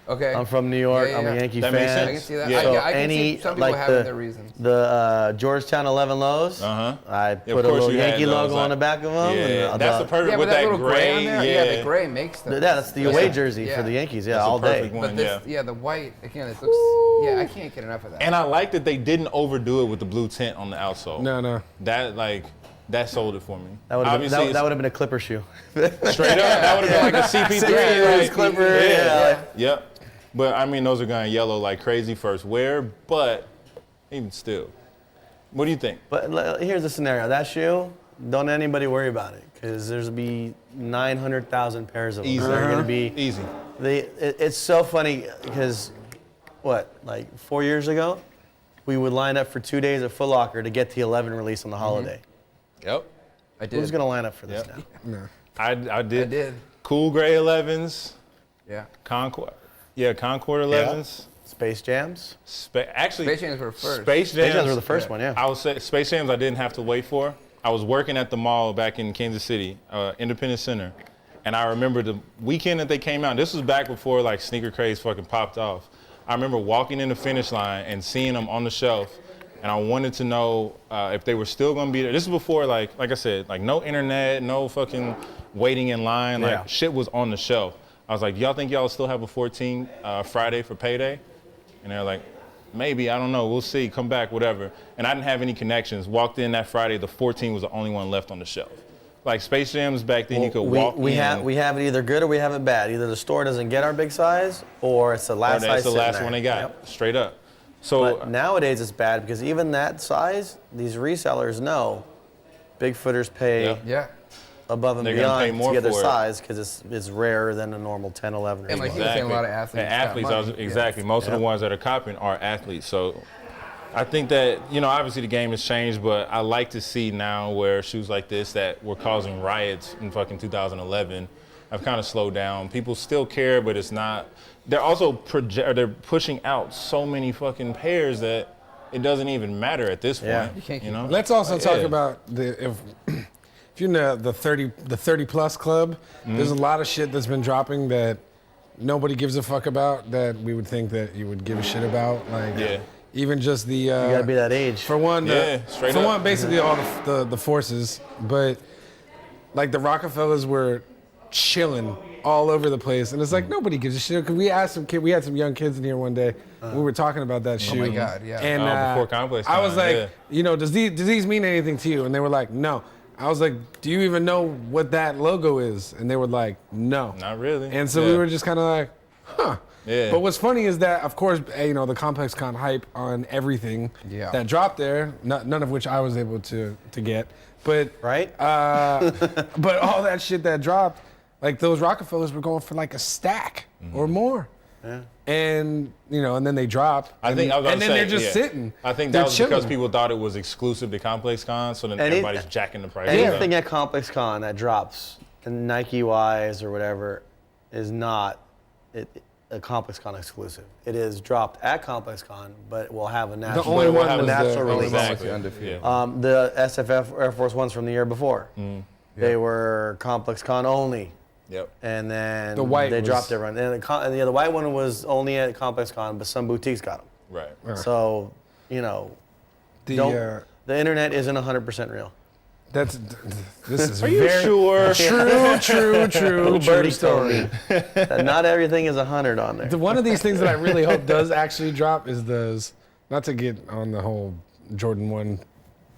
Speaker 4: okay.
Speaker 3: I'm from New York.
Speaker 4: Yeah,
Speaker 3: I'm a
Speaker 4: yeah.
Speaker 3: Yankee
Speaker 1: That makes
Speaker 3: fan.
Speaker 4: I can see that.
Speaker 1: Yeah.
Speaker 4: I,
Speaker 1: So
Speaker 4: yeah, I can
Speaker 3: any,
Speaker 4: see some people
Speaker 3: like
Speaker 4: having
Speaker 3: the-
Speaker 4: their reasons.
Speaker 3: The Georgetown 11 lows.
Speaker 1: Uh-huh.
Speaker 3: I
Speaker 1: of
Speaker 3: put a
Speaker 1: course
Speaker 3: little
Speaker 1: you had
Speaker 3: Yankee
Speaker 1: those,
Speaker 3: logo
Speaker 1: like-
Speaker 3: on the back of them.
Speaker 1: Yeah, that's the perfect
Speaker 4: Yeah,
Speaker 1: with
Speaker 4: but that
Speaker 1: that
Speaker 4: little gray on there,
Speaker 1: Yeah,
Speaker 4: the gray makes them.
Speaker 3: Yeah, that's the away jersey for the Yankees. Yeah,
Speaker 1: That's the
Speaker 3: all day.
Speaker 1: perfect one.
Speaker 4: But this,
Speaker 1: yeah.
Speaker 4: yeah, the white again, it looks. Yeah, I can't get enough of that.
Speaker 1: And I like that they didn't overdo it with the blue tint on the outsole.
Speaker 2: No.
Speaker 1: That sold it for me.
Speaker 3: That would have been,
Speaker 1: Obviously,
Speaker 3: that would have been a Clipper shoe.
Speaker 1: straight up. That would have been like a CP3.
Speaker 3: Yeah,
Speaker 1: right?
Speaker 3: Clipper, yeah.
Speaker 1: Yep. But I mean, those are going yellow like crazy first wear, but even still. What do you think?
Speaker 3: But here's the scenario. That shoe, don't anybody worry about it because there's going to be 900,000 pairs of them.
Speaker 1: Easy.
Speaker 3: They're going to be
Speaker 1: Easy.
Speaker 3: It's so funny because, like 4 years ago, we would line up for 2 days at Foot Locker to get the 11 release on the holiday.
Speaker 1: Yep.
Speaker 4: I did.
Speaker 3: Who's going to line up for this
Speaker 1: Yep.
Speaker 3: now?
Speaker 2: No.
Speaker 1: I did.
Speaker 4: I did.
Speaker 1: Cool Gray 11s.
Speaker 4: Yeah.
Speaker 1: Concord 11s.
Speaker 3: Space Jams.
Speaker 1: Actually,
Speaker 4: Space Jams were first.
Speaker 1: Space
Speaker 3: Space
Speaker 1: Jams
Speaker 3: Jams were the first one, yeah.
Speaker 1: I would say Space Jams I didn't have to wait for. I was working at the mall back in Kansas City, Independence Center, and I remember the weekend that they came out. This was back before like sneaker craze fucking popped off. I remember walking in the finish line and seeing them on the shelf, and I wanted to know if they were still gonna be there. This is before like I said, like no internet, no fucking waiting in line. Like shit was on the shelf. I was like, y'all think y'all still have a 14 Friday for payday? And they're like, maybe, I don't know, we'll see, come back, whatever. And I didn't have any connections. Walked in that Friday, the 14 was the only one left on the shelf. Like Space Jams back then, you could walk in.
Speaker 3: We have it either good or we have it bad. Either the store doesn't get our big size, or it's the last size.
Speaker 1: It's the last one they got, straight up. So
Speaker 3: but nowadays it's bad because even that size, these resellers know big footers pay
Speaker 4: Yeah.
Speaker 3: above and
Speaker 1: They're gonna pay
Speaker 3: beyond
Speaker 1: more
Speaker 3: to get their
Speaker 1: for it.
Speaker 3: size because it's rarer than a normal 10, 11, or
Speaker 4: And like
Speaker 3: 12.
Speaker 4: you were saying, a lot of athletes.
Speaker 1: And
Speaker 4: got
Speaker 1: athletes,
Speaker 4: money.
Speaker 1: exactly. Most of the ones that are copying are athletes. So I think that, obviously the game has changed, but I like to see now where shoes like this that were causing riots in fucking 2011 have kind of slowed down. People still care, but it's not. They're also they're pushing out so many fucking pairs that it doesn't even matter at this point.
Speaker 3: Yeah.
Speaker 4: You can't keep
Speaker 1: know?
Speaker 2: Let's also talk
Speaker 1: Yeah.
Speaker 2: about if you're in the 30 plus club, there's a lot of shit that's been dropping that nobody gives a fuck about that we would think that you would give a shit about. Like even just the
Speaker 3: You gotta be that age.
Speaker 2: for one,
Speaker 1: straight up.
Speaker 2: one basically all the forces, but like the Rockefellers were chilling all over the place, and it's like nobody gives a shit. Cause we asked we had some young kids in here one day. We were talking about that shoe.
Speaker 4: Oh my God, yeah.
Speaker 2: And
Speaker 1: before Complex
Speaker 2: I was
Speaker 1: Con,
Speaker 2: like, does these mean anything to you? And they were like, no. I was like, do you even know what that logo is? And they were like, no.
Speaker 1: Not really.
Speaker 2: And so we were just kind of like, huh.
Speaker 1: Yeah.
Speaker 2: But what's funny is that, of course, the Complex Con hype on everything that dropped there, none of which I was able to get. But
Speaker 3: Right?
Speaker 2: but all that shit that dropped, like those Rockefellers were going for like a stack or more.
Speaker 3: Yeah.
Speaker 2: And and then they drop.
Speaker 1: I think I was about
Speaker 2: and
Speaker 1: to
Speaker 2: then
Speaker 1: say,
Speaker 2: they're just sitting.
Speaker 1: I think
Speaker 2: They're
Speaker 1: that was because
Speaker 2: chilling.
Speaker 1: people thought it was exclusive to Complex Con, so then everybody's jacking the price.
Speaker 3: Anything at Complex Con that drops, Nike wise or whatever, is not a Complex Con exclusive. It is dropped at Complex Con, but it will have a national.
Speaker 2: The only one was
Speaker 3: national
Speaker 2: the-
Speaker 3: release.
Speaker 1: Exactly.
Speaker 4: Undefeated.
Speaker 1: Yeah.
Speaker 3: The SFF Air Force Ones from the year before, they were Complex Con only.
Speaker 1: Yep.
Speaker 3: And then
Speaker 2: The white
Speaker 3: they
Speaker 2: was-
Speaker 3: dropped everyone. And the white one was only at Complex Con, but some boutiques got them.
Speaker 1: Right.
Speaker 3: So,
Speaker 2: The
Speaker 3: the internet isn't 100% real.
Speaker 2: this is
Speaker 1: Are you
Speaker 2: very
Speaker 1: sure?
Speaker 2: true
Speaker 3: Birdie told
Speaker 2: story.
Speaker 3: me that not everything is 100 on there.
Speaker 2: One of these things that I really hope does actually drop is those. Not to get on the whole Jordan 1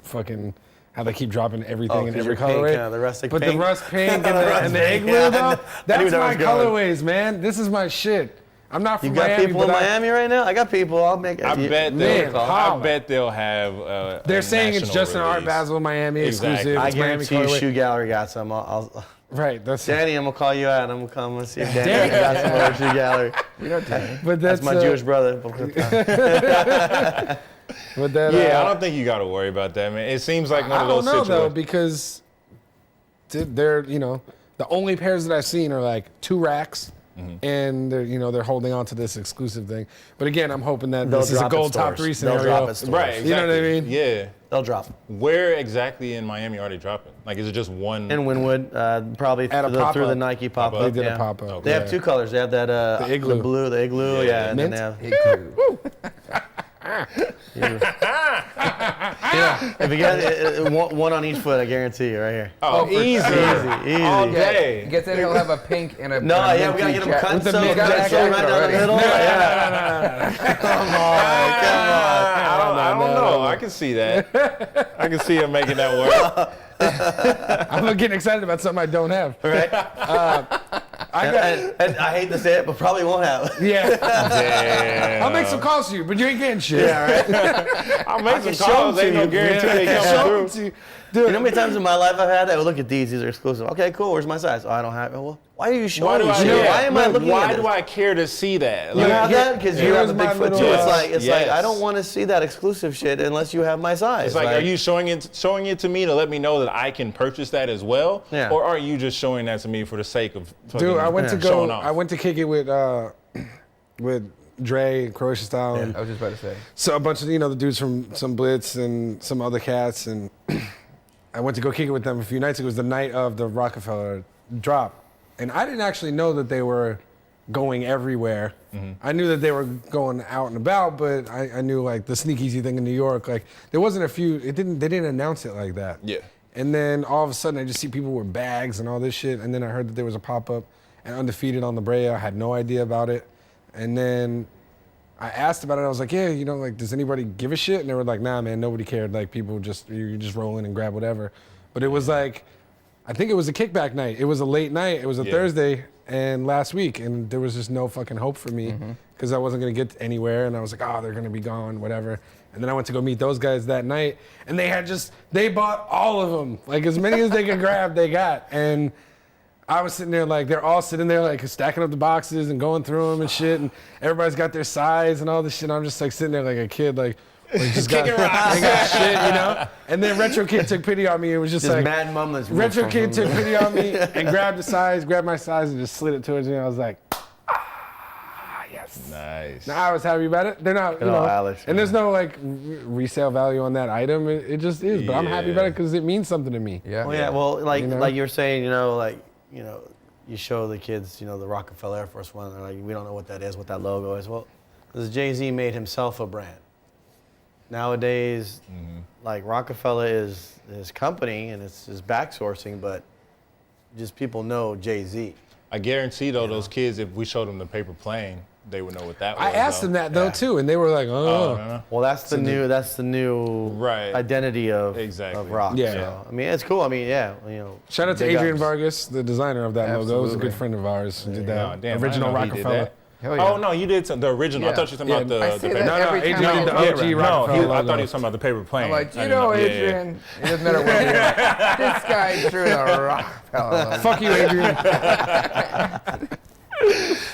Speaker 2: fucking how they keep dropping everything in
Speaker 3: 'cause
Speaker 2: every
Speaker 3: you're pink,
Speaker 2: colorway.
Speaker 3: yeah, the rustic
Speaker 2: but
Speaker 3: pink.
Speaker 2: the rust pink and
Speaker 3: rust
Speaker 2: the
Speaker 3: pink,
Speaker 2: igloo
Speaker 3: yeah,
Speaker 2: though,
Speaker 3: I knew
Speaker 2: that's
Speaker 3: that
Speaker 2: my
Speaker 3: was going.
Speaker 2: colorways, man. This is my shit. I'm not from
Speaker 3: You got
Speaker 2: Miami,
Speaker 3: people in
Speaker 2: but
Speaker 3: Miami right now? I got people. I'll make it.
Speaker 1: I bet
Speaker 2: Man,
Speaker 1: they'll.
Speaker 2: how?
Speaker 1: I bet they'll have.
Speaker 2: They're
Speaker 1: a
Speaker 2: saying it's
Speaker 1: national
Speaker 2: just an Art
Speaker 1: release.
Speaker 2: Basel Miami
Speaker 1: Exactly.
Speaker 2: exclusive.
Speaker 3: I
Speaker 2: It's Miami
Speaker 3: guarantee you
Speaker 2: colorway.
Speaker 3: Shoe Gallery got some. I'll
Speaker 2: Right, that's
Speaker 3: Danny, I'm going to call you out. I'm going to come and see if Danny got some over Shoe Gallery.
Speaker 4: You know, Danny.
Speaker 2: But
Speaker 3: That's my Jewish brother.
Speaker 2: But that,
Speaker 1: Yeah, I don't think you got to worry about that, man. It seems like one
Speaker 2: I
Speaker 1: of
Speaker 2: don't
Speaker 1: those
Speaker 2: know though
Speaker 1: situations.
Speaker 2: because they're the only pairs that I've seen are like 2 racks, and they're holding on to this exclusive thing. But again, I'm hoping that
Speaker 3: They'll
Speaker 2: this is a
Speaker 3: drop at
Speaker 2: gold top
Speaker 3: stores.
Speaker 2: 3
Speaker 3: They'll
Speaker 2: scenario.
Speaker 3: drop at stores.
Speaker 1: Right, exactly.
Speaker 2: You know what I mean?
Speaker 1: Yeah.
Speaker 3: They'll drop.
Speaker 1: Where exactly in Miami are they dropping? Like, is it just one?
Speaker 3: In Wynwood, probably
Speaker 2: At a
Speaker 3: through
Speaker 2: pop-up.
Speaker 3: the Nike pop-up.
Speaker 2: They did
Speaker 3: yeah.
Speaker 2: a pop up.
Speaker 3: They have 2 colors. They have that
Speaker 2: The igloo.
Speaker 3: the igloo, yeah, and then
Speaker 2: Mint?
Speaker 3: they have.
Speaker 4: Igloo.
Speaker 3: If you get one on each foot, I guarantee you, right here.
Speaker 1: Oh, easy.
Speaker 3: Easy.
Speaker 1: All
Speaker 4: Yeah,
Speaker 1: day.
Speaker 4: gets in, he'll have a pink and a.
Speaker 3: No,
Speaker 4: and a
Speaker 3: yeah, we gotta
Speaker 4: minty
Speaker 3: get him
Speaker 4: jacket.
Speaker 3: cut
Speaker 2: With the
Speaker 3: so
Speaker 2: mint
Speaker 3: right
Speaker 2: jacket
Speaker 3: down the
Speaker 4: already.
Speaker 3: middle. Yeah. Come on.
Speaker 1: I don't know. I can see that. I can see him making that work.
Speaker 2: I'm getting excited about something I don't have.
Speaker 3: Right? And I hate to say it, but probably won't have.
Speaker 2: Yeah,
Speaker 1: Damn.
Speaker 2: I'll make some calls to you, but you ain't getting shit.
Speaker 3: Yeah, right.
Speaker 1: I'll make some
Speaker 3: show
Speaker 1: calls.
Speaker 3: them
Speaker 1: Ain't
Speaker 3: to
Speaker 1: no
Speaker 3: you.
Speaker 1: guarantee they
Speaker 2: Show
Speaker 1: come
Speaker 2: them
Speaker 1: through.
Speaker 2: to you.
Speaker 3: You know how many times in my life I've had that? Well, look at these are exclusive. Okay, cool. Where's my size? Oh, I don't have it. Well, Why are you showing me shit? Why am I looking at this?
Speaker 1: Why do I care to see that?
Speaker 3: You have that? Because you have the Bigfoot too. It's like, I don't want to see that exclusive shit unless you have my size.
Speaker 1: It's like, are you showing it to me to let me know that I can purchase that as well? Yeah. Or are you just showing that to me for the sake of
Speaker 2: Dude, I went to kick it with Dre, Croatia Style. And
Speaker 4: I was just about to say.
Speaker 2: So a bunch of, the dudes from some Blitz and some other cats. And I went to go kick it with them a few nights ago. It was the night of the Rockefeller drop. And I didn't actually know that they were going everywhere. Mm-hmm. I knew that they were going out and about, but I knew like the sneakeasy thing in New York, like there wasn't they didn't announce it like that.
Speaker 1: Yeah.
Speaker 2: And then all of a sudden I just see people with bags and all this shit. And then I heard that there was a pop-up and Undefeated on La Brea. I had no idea about it. And then I asked about it. I was like, yeah, like, does anybody give a shit? And they were like, nah, man, nobody cared. Like people you just roll in and grab whatever. But it was like, I think it was a Kickback night. It was a late night. It was a Thursday and last week, and there was just no fucking hope for me because I wasn't gonna get anywhere. And I was like, oh, they're gonna be gone, whatever. And then I went to go meet those guys that night, and they bought all of them, like as many as they could grab, they got. And I was sitting there like, they're all sitting there like stacking up the boxes and going through them and shit, and everybody's got their size and all this shit. I'm just like sitting there like a kid, like just kicking rocks. They got shit, And then Retro Kid took pity on me. It was just like
Speaker 3: mad mumblings.
Speaker 2: Retro Kid took pity on me and grabbed my size and just slid it towards me. I was like, yes.
Speaker 1: Nice.
Speaker 2: Now I was happy about it. They're not, and there's no like resale value on that item. It just is. But I'm happy about it because it means something to me.
Speaker 3: Yeah. Well, yeah. Well, like you're saying, you show the kids, the Rockefeller Air Force One. They're like, we don't know what that is, what that logo is. Well, because Jay-Z made himself a brand. Nowadays, like Rockefeller is his company and it's his back sourcing, but just people know Jay-Z.
Speaker 1: I guarantee though, those kids, if we showed them the paper plane, they would know what that was.
Speaker 2: I asked them that though too, and they were like, "Oh."
Speaker 1: No.
Speaker 3: Well, that's the new identity of rock.
Speaker 2: Yeah.
Speaker 3: So, I mean, it's cool. I mean,
Speaker 2: Shout out to Adrian Vargas, the designer of that logo. He was a good friend of ours. Did that original Rockefeller.
Speaker 1: Yeah. Oh no, you did the original. I thought you were talking about the paper.
Speaker 2: No, Adrian did the OG Rockefeller.
Speaker 1: I thought he was talking about the paper plane.
Speaker 4: I'm like, Adrian, it doesn't matter where we are. This guy drew the Rockefeller.
Speaker 2: Fuck you, Adrian.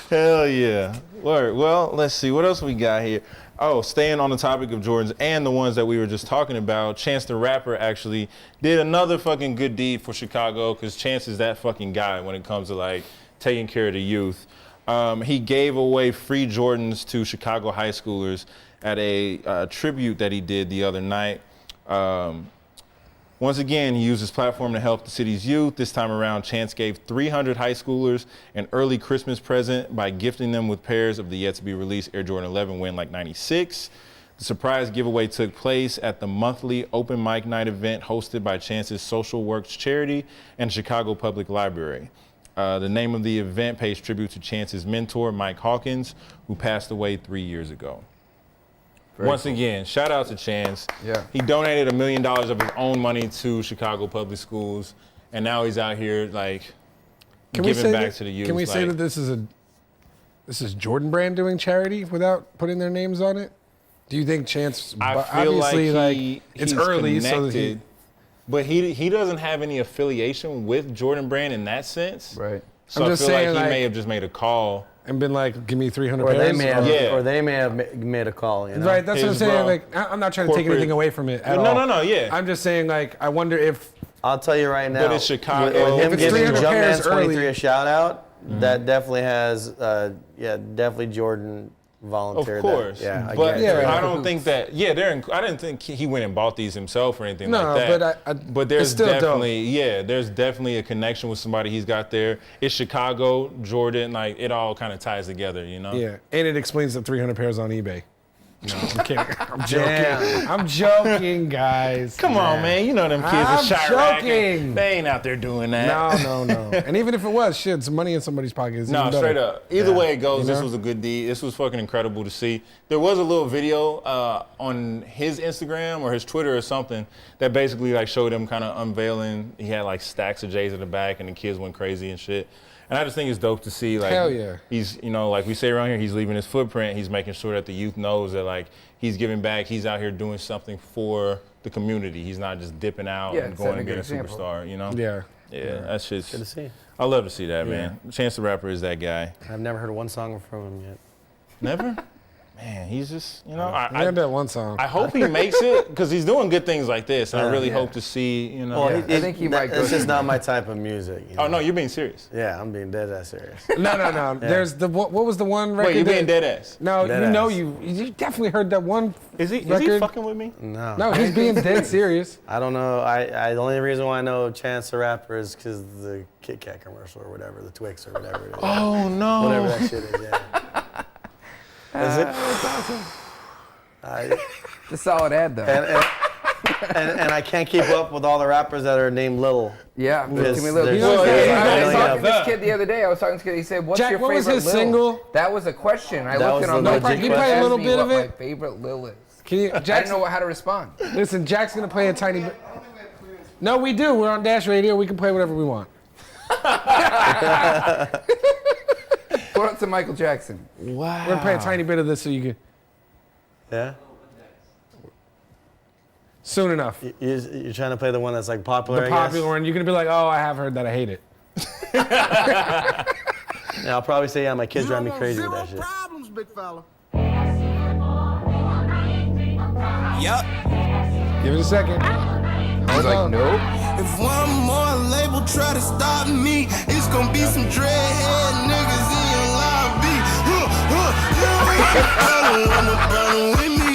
Speaker 1: Hell yeah. Word. Well, let's see. What else we got here? Oh, staying on the topic of Jordans and the ones that we were just talking about, Chance the Rapper actually did another fucking good deed for Chicago because Chance is that fucking guy when it comes to like taking care of the youth. He gave away free Jordans to Chicago high schoolers at a tribute that he did the other night. Once again, he used his platform to help the city's youth. This time around, Chance gave 300 high schoolers an early Christmas present by gifting them with pairs of the yet-to-be-released Air Jordan 11 Win Like 96. The surprise giveaway took place at the monthly open mic night event hosted by Chance's Social Works charity and Chicago Public Library. The name of the event pays tribute to Chance's mentor, Mike Hawkins, who passed away 3 years ago. Once again, shout out to Chance.
Speaker 4: Yeah.
Speaker 1: He donated $1 million of his own money to Chicago public schools, and now he's out here like giving back to the youth.
Speaker 2: Can we say that this is Jordan Brand doing charity without putting their names on it? Do you think Chance?
Speaker 1: I feel
Speaker 2: obviously, it's early,
Speaker 1: connected, but he doesn't have any affiliation with Jordan Brand in that sense.
Speaker 4: Right.
Speaker 1: So I feel like he may have just made a call.
Speaker 2: And been like, give me 300
Speaker 3: or
Speaker 2: pairs.
Speaker 3: Or they may have made a call.
Speaker 2: Right, that's what I'm saying. Like, I'm not trying to take anything away from it at all.
Speaker 1: No, yeah.
Speaker 2: I'm just saying, like, I wonder if.
Speaker 3: I'll tell you right now.
Speaker 1: But it's Chicago.
Speaker 3: With him giving Jumpman 23
Speaker 2: early,
Speaker 3: a shout out, that definitely has, definitely Jordan volunteered.
Speaker 1: Of course.
Speaker 3: That.
Speaker 1: But I don't think that. I didn't think he went and bought these himself or anything like that. But there's definitely a connection with somebody he's got there. It's Chicago, Jordan, like it all kind of ties together,
Speaker 2: Yeah, and it explains the 300 pairs on eBay. No, I'm kidding. I'm joking. I'm joking, guys.
Speaker 1: Come on, man. You know them kids are joking. They ain't out there doing that.
Speaker 2: No. And even if it was, shit, some money in somebody's pocket is even better.
Speaker 1: Straight up. Either way it goes, this was a good deed. This was fucking incredible to see. There was a little video on his Instagram or his Twitter or something that basically like showed him kind of unveiling. He had like stacks of J's in the back and the kids went crazy and shit. And I just think it's dope to see, like,
Speaker 2: hell yeah.
Speaker 1: He's, like we say around here, he's leaving his footprint. He's making sure that the youth knows that, like, he's giving back. He's out here doing something for the community. He's not just dipping out and going and being a superstar,
Speaker 2: Yeah.
Speaker 1: Yeah, that's just.
Speaker 3: Good to see.
Speaker 1: I love to see that, man. Chance the Rapper is that guy.
Speaker 3: I've never heard one song from him yet.
Speaker 1: Never? Man, he's just, you know,
Speaker 2: I had that one song.
Speaker 1: I hope he makes it because he's doing good things like this. And I really hope to see, you know.
Speaker 3: Well,
Speaker 4: I think he might go.
Speaker 3: It's just not my type of music. You know?
Speaker 1: Oh, no, you're being serious.
Speaker 3: Yeah, I'm being dead ass serious.
Speaker 2: No. There's the what was the one record?
Speaker 1: Wait, you're being
Speaker 2: that-
Speaker 1: dead ass.
Speaker 2: No,
Speaker 3: Dead
Speaker 2: you know
Speaker 3: ass.
Speaker 2: you definitely heard that one.
Speaker 1: Is he
Speaker 2: record?
Speaker 1: fucking with me?
Speaker 3: No.
Speaker 2: No, he's being dead serious.
Speaker 3: I don't know. I the only reason why I know Chance the Rapper is because the Kickback commercial or whatever, the Twix or whatever it is.
Speaker 1: Oh, no.
Speaker 3: Whatever that shit is, yeah. Is it?
Speaker 4: That's awesome.
Speaker 3: I-
Speaker 4: It's a solid ad though.
Speaker 3: and I can't keep up with all the rappers that are named Little.
Speaker 4: Yeah,
Speaker 3: There's-
Speaker 4: Timmy Little.
Speaker 3: there's-
Speaker 4: You know,
Speaker 3: there's-
Speaker 4: I was
Speaker 3: there's-
Speaker 4: talking to
Speaker 1: yeah.
Speaker 4: this kid the other day. I was talking to this kid. He said, "What's
Speaker 2: Jack,
Speaker 4: your
Speaker 2: what
Speaker 4: favorite
Speaker 2: was his
Speaker 4: Lil?"
Speaker 2: single?
Speaker 4: That was a question. I
Speaker 3: That
Speaker 4: looked
Speaker 3: was
Speaker 4: it on
Speaker 3: the
Speaker 4: legit.
Speaker 3: legit
Speaker 2: Can you play a
Speaker 3: question.
Speaker 2: little
Speaker 4: Asked me
Speaker 2: bit of
Speaker 4: what
Speaker 2: it?
Speaker 4: My favorite Lil is.
Speaker 2: Can you,
Speaker 4: I didn't
Speaker 2: Jackson?
Speaker 4: know how to respond.
Speaker 2: Listen, Jack's gonna play a tiny bit. No, we do. We're on Dash Radio. We can play whatever we want.
Speaker 4: Put up to Michael Jackson.
Speaker 2: We're gonna play a tiny bit of this so you can.
Speaker 3: Yeah?
Speaker 2: Soon enough.
Speaker 3: You're trying to play the one that's like popular,
Speaker 2: The
Speaker 3: I guess?
Speaker 2: popular one. You're gonna be like, oh, I have heard that. I hate it.
Speaker 3: Yeah, I'll probably say, yeah, my kids drive me crazy with that shit.
Speaker 5: Problems, big fella.
Speaker 6: Yup.
Speaker 2: Give it a second.
Speaker 4: I was like, nope.
Speaker 6: If one more label try to stop me, it's gonna be some dreadhead niggas in your lobby. I don't want no problem with me.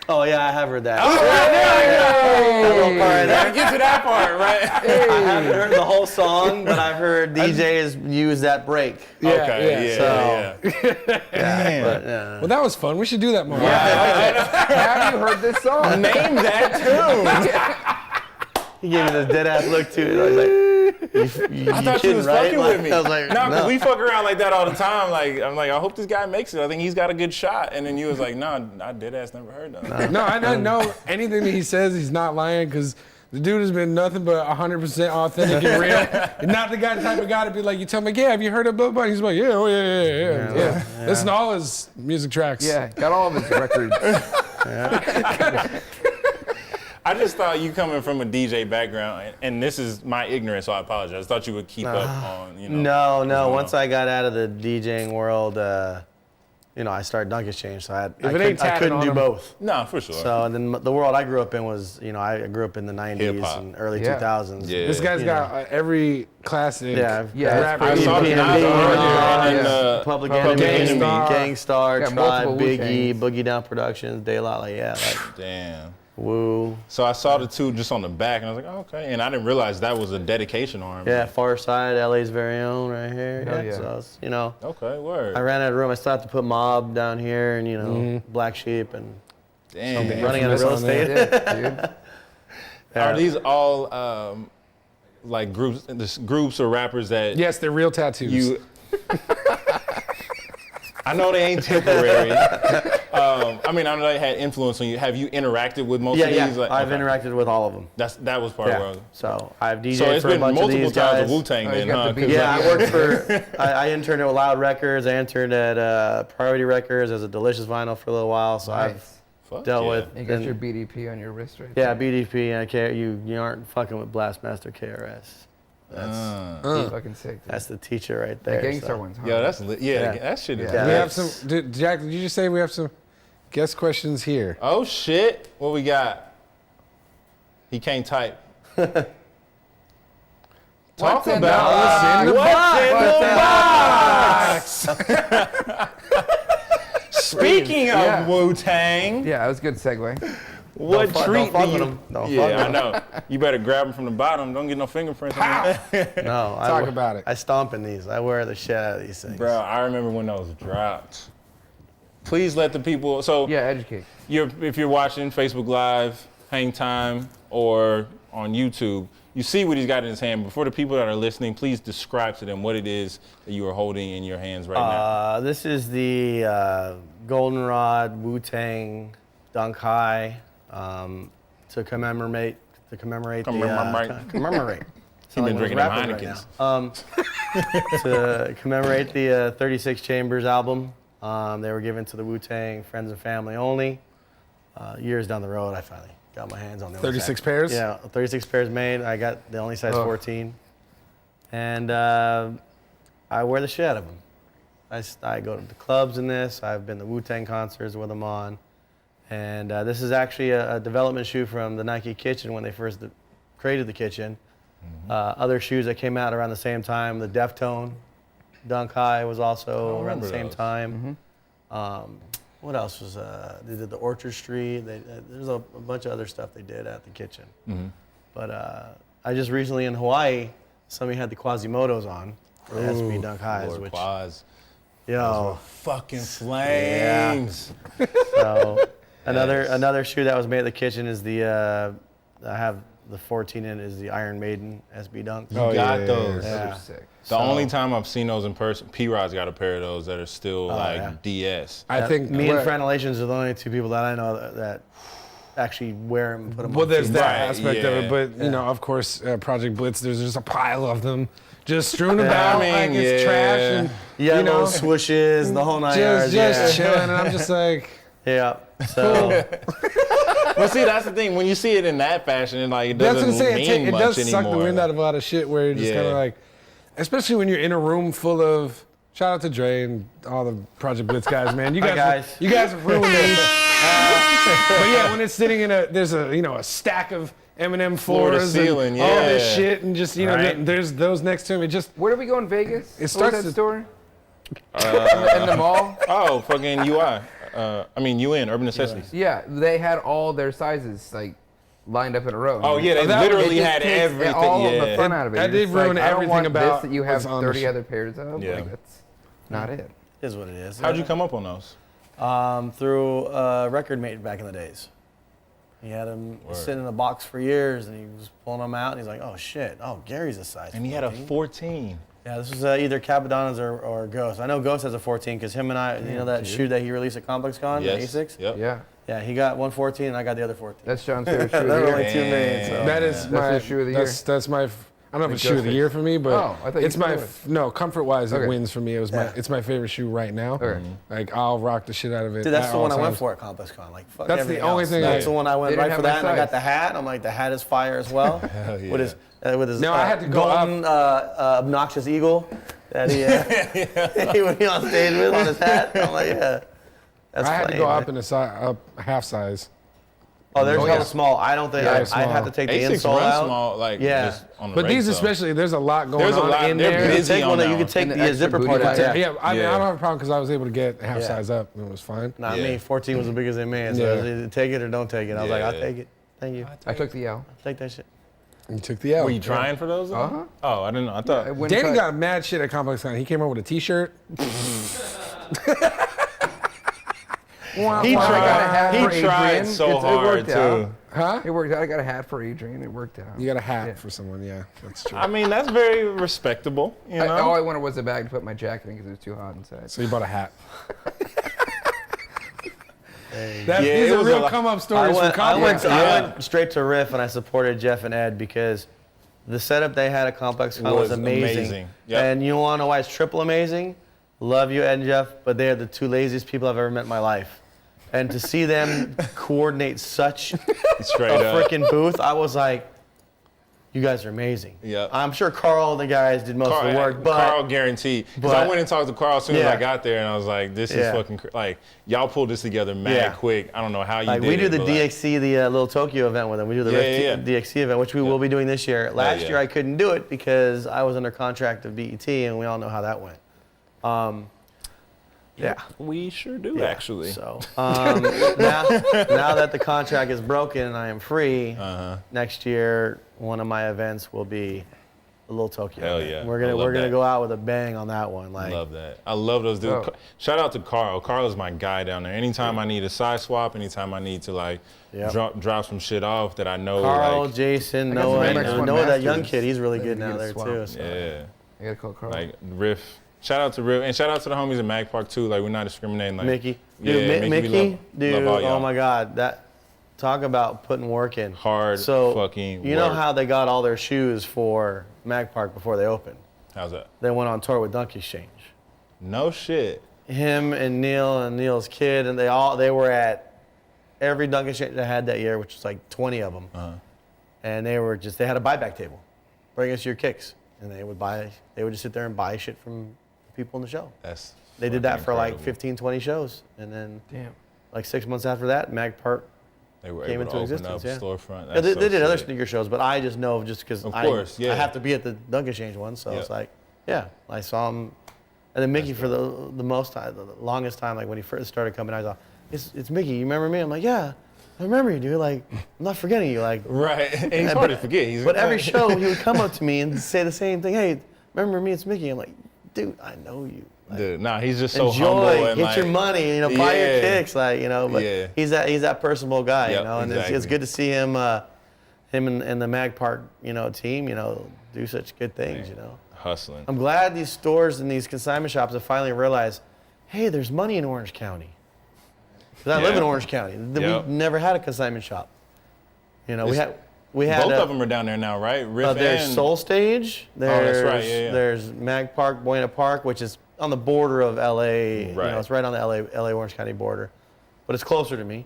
Speaker 3: Oh, yeah, I have heard that.
Speaker 1: Hey,
Speaker 3: little part right there.
Speaker 1: get to that part, right?
Speaker 3: I haven't heard the whole song, but I've heard DJs use that break.
Speaker 1: Okay,
Speaker 3: So-
Speaker 1: Damn.
Speaker 3: But, yeah.
Speaker 2: Well, that was fun. We should do that more.
Speaker 4: Have you heard this song?
Speaker 1: Name that tune.
Speaker 3: He gave me this dead ass look too. I was like, you
Speaker 1: I thought you
Speaker 3: kidding,
Speaker 1: was
Speaker 3: right?
Speaker 1: fucking
Speaker 3: Like,
Speaker 1: with me.
Speaker 3: I was like,
Speaker 1: no, because
Speaker 3: no.
Speaker 1: we fuck around like that all the time. Like, I'm like, I hope this guy makes it. I think he's got a good shot. And then you was like, no, I dead ass never heard that.
Speaker 2: No, I don't know anything that he says. He's not lying because the dude has been nothing but 100% authentic and real. And not the guy type of guy to be like, you tell me, yeah, have you heard of Bill Bunny? He's like, yeah, oh yeah. Listen to all his music tracks.
Speaker 4: Yeah, got all of his records.
Speaker 1: I just thought you coming from a DJ background, and this is my ignorance, so I apologize. I thought you would keep up on, you know.
Speaker 3: No. Once I got out of the DJing world, I started Dunkxchange, so I
Speaker 2: it ain't
Speaker 3: I
Speaker 2: tatted
Speaker 3: couldn't
Speaker 2: on
Speaker 3: do
Speaker 2: him.
Speaker 3: both.
Speaker 1: No, for sure.
Speaker 3: So and then the world I grew up in was, I grew up in the 90s
Speaker 1: Hip-hop.
Speaker 3: and early
Speaker 4: Yeah.
Speaker 3: 2000s.
Speaker 1: Yeah.
Speaker 2: This guy's got every classic.
Speaker 3: Yeah,
Speaker 4: Yeah,
Speaker 2: rapper.
Speaker 1: I saw
Speaker 3: P&B,
Speaker 1: the announcement earlier, and
Speaker 4: Yeah.
Speaker 3: Public
Speaker 4: Public
Speaker 3: Enemy,
Speaker 2: Enemy.
Speaker 3: Gangstar,
Speaker 4: Got
Speaker 3: Tribe,
Speaker 4: multiple
Speaker 3: Biggie,
Speaker 4: Wu-Tangs.
Speaker 3: Boogie Down Productions, Daylight, like
Speaker 1: damn.
Speaker 3: Woo.
Speaker 1: So I saw the two just on the back, and I was like, oh, okay. And I didn't realize that was a dedication arm.
Speaker 3: Yeah, Far Side, LA's very own right here.
Speaker 4: Hell yeah.
Speaker 3: So I was,
Speaker 1: Okay, word.
Speaker 3: I ran out of room. I still have to put Mob down here and, Black Sheep and
Speaker 1: Damn.
Speaker 3: running out of real
Speaker 2: on there.
Speaker 3: estate.
Speaker 4: Yeah, dude.
Speaker 1: Are these all like groups or rappers that
Speaker 2: Yes, they're real tattoos.
Speaker 1: you? I know they ain't temporary. I know they had influence on you. Have you interacted with most
Speaker 3: Yeah,
Speaker 1: of these?
Speaker 3: yeah.
Speaker 1: Like,
Speaker 3: I've
Speaker 1: okay.
Speaker 3: interacted with all of them.
Speaker 1: That was part of
Speaker 3: Yeah.
Speaker 1: it.
Speaker 3: So I've DJed
Speaker 1: So it's
Speaker 3: for a
Speaker 1: been
Speaker 3: bunch of
Speaker 1: multiple
Speaker 3: these
Speaker 1: times
Speaker 3: guys.
Speaker 1: with Wu-Tang
Speaker 4: Oh, you
Speaker 1: then,
Speaker 4: got
Speaker 1: huh?
Speaker 4: the
Speaker 1: 'Cause,
Speaker 4: beat.
Speaker 3: Yeah,
Speaker 1: like,
Speaker 3: I worked for. I interned at Loud Records. I interned at Priority Records as a Delicious Vinyl for a little while. So I've
Speaker 4: Nice.
Speaker 1: fuck
Speaker 3: dealt
Speaker 1: yeah.
Speaker 3: with.
Speaker 4: You got
Speaker 3: and-
Speaker 4: your BDP on your wrist right
Speaker 3: Yeah,
Speaker 4: there.
Speaker 3: BDP. And you aren't fucking with Blastmaster KRS. That's
Speaker 4: Fucking sick. Dude.
Speaker 3: that's the teacher right
Speaker 4: The
Speaker 3: there.
Speaker 4: Gangstar
Speaker 3: so.
Speaker 4: one's hard.
Speaker 1: Yo, that's lit. Yeah,
Speaker 3: Yeah.
Speaker 1: that shit is.
Speaker 4: Yeah.
Speaker 2: we have
Speaker 3: that's-
Speaker 2: some. Jack, did you just say we have some guest questions here?
Speaker 1: Oh shit! What we got? He can't type. Talk
Speaker 4: What's in the
Speaker 1: about
Speaker 4: box?
Speaker 1: what's in the box. Speaking of
Speaker 4: Yeah.
Speaker 1: Wu-Tang,
Speaker 4: Yeah, that was a good segue.
Speaker 1: what
Speaker 3: Don't
Speaker 1: treat
Speaker 3: fuck
Speaker 1: do
Speaker 3: with
Speaker 1: you?
Speaker 3: him. Don't fuck
Speaker 1: Yeah,
Speaker 3: with
Speaker 1: I
Speaker 3: him.
Speaker 1: know. You better grab him from the bottom. Don't get no fingerprints. on it.
Speaker 3: No,
Speaker 2: Talk about it.
Speaker 3: I stomp in these. I wear the shit out of these things.
Speaker 1: Bro, I remember when those dropped. Please let the people. So
Speaker 4: Yeah, educate.
Speaker 1: if you're watching Facebook Live, Hang Time, or on YouTube, you see what he's got in his hand. But for the people that are listening, please describe to them what it is that you are holding in your hands right now.
Speaker 3: This is the Goldenrod Wu-Tang Dunk High to commemorate
Speaker 1: Commemorate.
Speaker 3: commemorate.
Speaker 1: You've been
Speaker 3: Sound like
Speaker 1: drinking
Speaker 3: one
Speaker 1: them
Speaker 3: of those rappers
Speaker 1: Heinekens.
Speaker 3: to commemorate the 36 Chambers album. They were given to the Wu-Tang friends and family only. Years down the road, I finally got my hands on the
Speaker 2: 36 pairs?
Speaker 3: Yeah, 36 pairs made. I got the only size 14. and I wear the shit out of them. I go to the clubs in this. I've been to Wu-Tang concerts with them on. And this is actually a development shoe from the Nike Kitchen when they first created the Kitchen. Other shoes that came out around the same time, the Deftone Dunk High was also around the same time. What else was, they did the Orchard Street. There's a bunch of other stuff they did at the Kitchen. But I just recently in Hawaii, somebody had the Quasimodos on, the SB Dunk Highs,
Speaker 1: Lord
Speaker 3: which,
Speaker 1: Quaz.
Speaker 3: yo,
Speaker 1: Fucking flames.
Speaker 3: so another shoe that was made at the Kitchen is the I have the 14 in is the Iron Maiden SB Dunk.
Speaker 1: You got those.
Speaker 4: Those
Speaker 3: Yeah.
Speaker 4: are sick.
Speaker 1: The only time I've seen those in person, P-Rod's got a pair of those that are still
Speaker 3: yeah.
Speaker 1: DS.
Speaker 2: I think
Speaker 3: Me and Franelations are the only two people that I know that actually wear them and put them
Speaker 2: Well,
Speaker 3: on.
Speaker 2: there's
Speaker 3: feet.
Speaker 2: that
Speaker 1: Right,
Speaker 2: aspect of
Speaker 1: yeah.
Speaker 2: it, but you know, of course, Project Blitz. There's just a pile of them, just strewn about
Speaker 1: I mean,
Speaker 2: like it's
Speaker 1: yeah.
Speaker 2: trash, and
Speaker 3: Yellow
Speaker 2: you know,
Speaker 3: swooshes, the whole nine yards.
Speaker 2: just
Speaker 3: yeah.
Speaker 2: chilling. And I'm just like,
Speaker 3: Yeah. So
Speaker 1: Well, see, that's the thing. When you see it in that fashion, it like it
Speaker 2: that's what
Speaker 1: doesn't
Speaker 2: I'm saying.
Speaker 1: mean
Speaker 2: It
Speaker 1: much
Speaker 2: does
Speaker 1: anymore.
Speaker 2: suck the wind out of a lot of shit. Where you're just
Speaker 1: Yeah.
Speaker 2: kind of like, especially when you're in a room full of. Shout out to Dre and all the Project Blitz guys, man. You
Speaker 3: Hi,
Speaker 2: guys,
Speaker 3: guys.
Speaker 2: you guys have ruined these. But yeah, when it's sitting in there's a stack of M&M
Speaker 1: Floor to
Speaker 2: floors and
Speaker 1: ceiling,
Speaker 2: all this
Speaker 1: yeah.
Speaker 2: shit, and just
Speaker 1: Right.
Speaker 2: there's those next to him. It just
Speaker 4: Where did we go in Vegas?
Speaker 2: It starts
Speaker 4: what was that
Speaker 2: to-
Speaker 4: store? In the mall?
Speaker 1: Oh, fucking UI. UN, Urban Necessities.
Speaker 4: Yeah, they had all their sizes like lined up in a row.
Speaker 1: Oh, yeah, they
Speaker 2: that-
Speaker 1: literally
Speaker 4: It just
Speaker 1: had
Speaker 4: takes
Speaker 1: everything.
Speaker 4: all of the
Speaker 1: Yeah.
Speaker 4: fun out of it.
Speaker 2: That
Speaker 4: You're
Speaker 2: did
Speaker 4: just
Speaker 2: ruin
Speaker 4: like, I don't
Speaker 2: everything
Speaker 4: want
Speaker 2: about
Speaker 4: this that you have
Speaker 2: what's on the
Speaker 4: 30
Speaker 2: sh-
Speaker 4: other pairs of.
Speaker 1: Yeah.
Speaker 4: Like, that's not it.
Speaker 3: is what it is.
Speaker 1: How'd you come up on those?
Speaker 3: Through a record mate back in the days. He had him sitting in a box for years, and he was pulling them out, and he's like, "Oh shit! Oh, Gary's a size."
Speaker 1: And he had a
Speaker 3: 14.
Speaker 1: 14.
Speaker 3: Yeah, this was either Capadonna's or Ghost. I know Ghost has a 14 because him and I, you know that shoe that he released at ComplexCon, the
Speaker 1: Yes.
Speaker 3: Asics?
Speaker 1: Yep.
Speaker 4: Yeah,
Speaker 3: Yeah, he got one 14 and I got the other 14.
Speaker 4: that's John's favorite shoe of
Speaker 3: There
Speaker 4: the
Speaker 3: were
Speaker 4: year.
Speaker 3: only 2 million, so.
Speaker 2: that is
Speaker 4: That's
Speaker 2: my
Speaker 4: the shoe of the year.
Speaker 2: That's my. I don't know if it's shoe of the
Speaker 4: Ghost
Speaker 2: year for me, but
Speaker 4: Oh, I thought you
Speaker 2: it's my
Speaker 4: said it.
Speaker 2: no comfort wise.
Speaker 4: Okay.
Speaker 2: It wins for me. It's my favorite shoe right now.
Speaker 4: Okay.
Speaker 2: Like I'll rock the shit out of it.
Speaker 3: Dude, that's
Speaker 2: at
Speaker 3: the
Speaker 2: all
Speaker 3: one I went
Speaker 2: times.
Speaker 3: for at ComplexCon. Like, fuck
Speaker 2: That's the
Speaker 3: everything
Speaker 2: only
Speaker 3: else.
Speaker 2: thing
Speaker 3: That's
Speaker 2: I-
Speaker 3: the one I went
Speaker 4: They didn't
Speaker 3: right for
Speaker 4: have
Speaker 3: that,
Speaker 4: my
Speaker 3: and I got
Speaker 4: size.
Speaker 3: the hat. I'm like, the hat is fire as well.
Speaker 1: Hell yeah.
Speaker 3: With his
Speaker 2: No, I had to go
Speaker 3: golden obnoxious eagle that he would be on stage with on his hat. I'm like, yeah. That's
Speaker 2: I had to
Speaker 3: flame,
Speaker 2: go
Speaker 3: man.
Speaker 2: up in up half size.
Speaker 3: Oh, there's
Speaker 4: Oh,
Speaker 3: hella
Speaker 4: yeah.
Speaker 3: small. I don't think
Speaker 2: Yeah,
Speaker 3: I'd
Speaker 2: small.
Speaker 3: have to take the
Speaker 1: Asics
Speaker 3: insole
Speaker 1: run
Speaker 3: out.
Speaker 1: small, like
Speaker 3: Yeah.
Speaker 1: just on the
Speaker 2: But these
Speaker 1: race, though.
Speaker 2: especially, there's a lot going
Speaker 1: There's a
Speaker 2: on
Speaker 1: lot-
Speaker 2: in
Speaker 1: they're
Speaker 2: there.
Speaker 3: You could
Speaker 1: busy
Speaker 3: take
Speaker 1: on
Speaker 3: one that
Speaker 1: that
Speaker 3: you could
Speaker 1: one.
Speaker 3: take
Speaker 4: And the
Speaker 3: the
Speaker 4: extra
Speaker 3: zipper
Speaker 4: booty
Speaker 3: part out.
Speaker 4: bag.
Speaker 2: Yeah, I mean,
Speaker 1: Yeah.
Speaker 2: I don't have a problem because I was able to get half
Speaker 3: Yeah.
Speaker 2: size up and it was fine.
Speaker 3: Not
Speaker 1: Yeah.
Speaker 3: me. 14 was as big as they made. So
Speaker 2: Yeah.
Speaker 3: it was either take it or don't take it. I was like, I'll
Speaker 1: Yeah.
Speaker 3: take it. Thank you.
Speaker 4: I took the L.
Speaker 3: Take that shit.
Speaker 2: You took the L.
Speaker 1: Were you trying for those? though?
Speaker 4: Uh-huh.
Speaker 1: Oh, I didn't know. I thought.
Speaker 4: I went
Speaker 2: Danny
Speaker 4: inside-
Speaker 2: got mad shit at ComplexCon. He came out with a T-shirt.
Speaker 3: He
Speaker 4: I got a hat
Speaker 1: He
Speaker 4: for
Speaker 1: tried
Speaker 4: Adrian.
Speaker 1: so
Speaker 4: It
Speaker 1: hard
Speaker 4: worked
Speaker 1: too.
Speaker 4: out.
Speaker 2: Huh?
Speaker 4: It worked out. I got a hat for Adrian. It worked out.
Speaker 2: You got a hat
Speaker 4: Yeah.
Speaker 2: for someone, yeah. That's true.
Speaker 1: I mean, that's very respectable. You know.
Speaker 4: All I wanted was a bag to put my jacket in because it was too hot inside.
Speaker 2: So you bought a hat.
Speaker 1: Yeah,
Speaker 2: These
Speaker 1: it
Speaker 2: are
Speaker 1: was a
Speaker 2: real
Speaker 1: lot-
Speaker 2: come-up
Speaker 3: I
Speaker 2: stories
Speaker 3: went,
Speaker 2: from
Speaker 3: I, went,
Speaker 2: ComplexCon.
Speaker 3: I went straight to Riff and I supported Jeff and Ed because the setup they had at ComplexCon was
Speaker 1: Was
Speaker 3: amazing.
Speaker 1: amazing. Yep.
Speaker 3: And you want to know why it's triple amazing? Love you, Ed and Jeff, but they are the two laziest people I've ever met in my life. And to see them coordinate such a
Speaker 1: Straight up.
Speaker 3: freaking booth, I was like, you guys are amazing.
Speaker 1: Yep.
Speaker 3: I'm sure Carl and the guys did most of the work, but
Speaker 1: Carl guaranteed. Because I
Speaker 3: but-
Speaker 1: went and talked to Carl as soon as
Speaker 3: Yeah.
Speaker 1: I got there, and I was like, "This is
Speaker 3: Yeah.
Speaker 1: fucking like y'all pulled this together mad
Speaker 3: Yeah.
Speaker 1: quick. I don't know how you
Speaker 3: like
Speaker 1: did
Speaker 3: we do
Speaker 1: it,
Speaker 3: the
Speaker 1: but, like,
Speaker 3: DXC, the little Tokyo event with them. We do the
Speaker 1: Yeah,
Speaker 3: Rift
Speaker 1: yeah, yeah.
Speaker 3: DXC event, which we will be doing this year. Last
Speaker 1: yeah.
Speaker 3: year I couldn't do it because I was under contract of BET, and we all know how that went. Yeah.
Speaker 1: we sure do
Speaker 3: Yeah.
Speaker 1: actually.
Speaker 3: So now that the contract is broken and I am free, next year one of my events will be a little Tokyo.
Speaker 1: Hell
Speaker 3: event.
Speaker 1: yeah.
Speaker 3: We're
Speaker 1: I
Speaker 3: gonna
Speaker 1: love
Speaker 3: we're gonna
Speaker 1: that.
Speaker 3: go out with a bang on that one. Like
Speaker 1: Love that. I love those dudes.
Speaker 4: Oh.
Speaker 1: Shout out to Carl. Carl is my guy down there. Anytime I need a side swap, anytime I need to like
Speaker 3: Yep.
Speaker 1: drop some shit off that I know
Speaker 3: Carl,
Speaker 1: like
Speaker 3: Jason,
Speaker 4: I got some
Speaker 3: Noah,
Speaker 4: Air Max
Speaker 3: and
Speaker 4: One
Speaker 3: Noah, that young
Speaker 4: Masters
Speaker 3: kid, he's really
Speaker 4: that
Speaker 3: good
Speaker 4: we
Speaker 3: now
Speaker 4: get
Speaker 3: there
Speaker 4: swap.
Speaker 3: too. So.
Speaker 1: yeah.
Speaker 4: I gotta call Carl.
Speaker 1: Like Riff. Shout out to Riff and shout out to the homies in Mag Park too. Like we're not discriminating. Like
Speaker 3: Mickey.
Speaker 1: Yeah,
Speaker 3: Dude,
Speaker 1: Mickey,
Speaker 3: Mickey,
Speaker 1: we
Speaker 3: dude,
Speaker 1: love all y'all.
Speaker 3: oh my God. That talk about putting work in.
Speaker 1: Hard
Speaker 3: So
Speaker 1: fucking
Speaker 3: you know
Speaker 1: work.
Speaker 3: how they got all their shoes for Mag Park before they opened?
Speaker 1: How's that?
Speaker 3: They went on tour with Dunkxchange.
Speaker 1: No shit.
Speaker 3: Him and Neil's kid, and they were at every Dunkxchange they had that year, which was like 20 of them. And they had a buyback table. Bring us your kicks. and they would just sit there and buy shit from people in the show. They did
Speaker 1: fucking
Speaker 3: that for like
Speaker 1: incredible.
Speaker 3: 15, 20 shows, and then
Speaker 4: Damn.
Speaker 3: like 6 months after that, Mag Park
Speaker 1: They were
Speaker 3: came
Speaker 1: able
Speaker 3: into
Speaker 1: to open
Speaker 3: existence.
Speaker 1: up
Speaker 3: Yeah.
Speaker 1: storefront.
Speaker 3: Yeah,
Speaker 1: That's
Speaker 3: they
Speaker 1: so
Speaker 3: did other
Speaker 1: sick.
Speaker 3: sneaker shows, but I just know just because
Speaker 1: Of course,
Speaker 3: I
Speaker 1: yeah.
Speaker 3: have to be at the Dunkxchange one, so
Speaker 1: Yeah.
Speaker 3: it's like, yeah, I saw him, and then Mickey for the most time, the longest time, like when he first started coming, I thought, it's Mickey. You remember me? I'm like, yeah, I remember you, dude. Like, I'm not forgetting you. Like,
Speaker 1: Right. And he's hard to forget.
Speaker 3: but every show he would come up to me and say the same thing. Hey, remember me? It's Mickey. I'm like, dude, I know you. Like,
Speaker 1: Dude, nah, he's just so humble
Speaker 3: enjoy,
Speaker 1: and
Speaker 3: get
Speaker 1: like,
Speaker 3: your money, buy your
Speaker 1: Yeah.
Speaker 3: kicks, like, But
Speaker 1: Yeah.
Speaker 3: he's that personable guy,
Speaker 1: Yep,
Speaker 3: and
Speaker 1: exactly.
Speaker 3: it's good to see him, him and the Mag Park, team, do such good things,
Speaker 1: hustling.
Speaker 3: I'm glad these stores and these consignment shops have finally realized, hey, there's money in Orange County. 'Cause I live
Speaker 1: Yeah.
Speaker 3: in Orange County.
Speaker 1: Yep.
Speaker 3: We never had a consignment shop. We had
Speaker 1: Both of them are down there now, right? Riff
Speaker 3: there's
Speaker 1: and
Speaker 3: Soul Stage.
Speaker 1: that's
Speaker 3: There's,
Speaker 1: right, yeah.
Speaker 3: There's Mag Park, Buena Park, which is on the border of LA.
Speaker 1: Right.
Speaker 3: It's right on the LA Orange County border, but it's closer to me.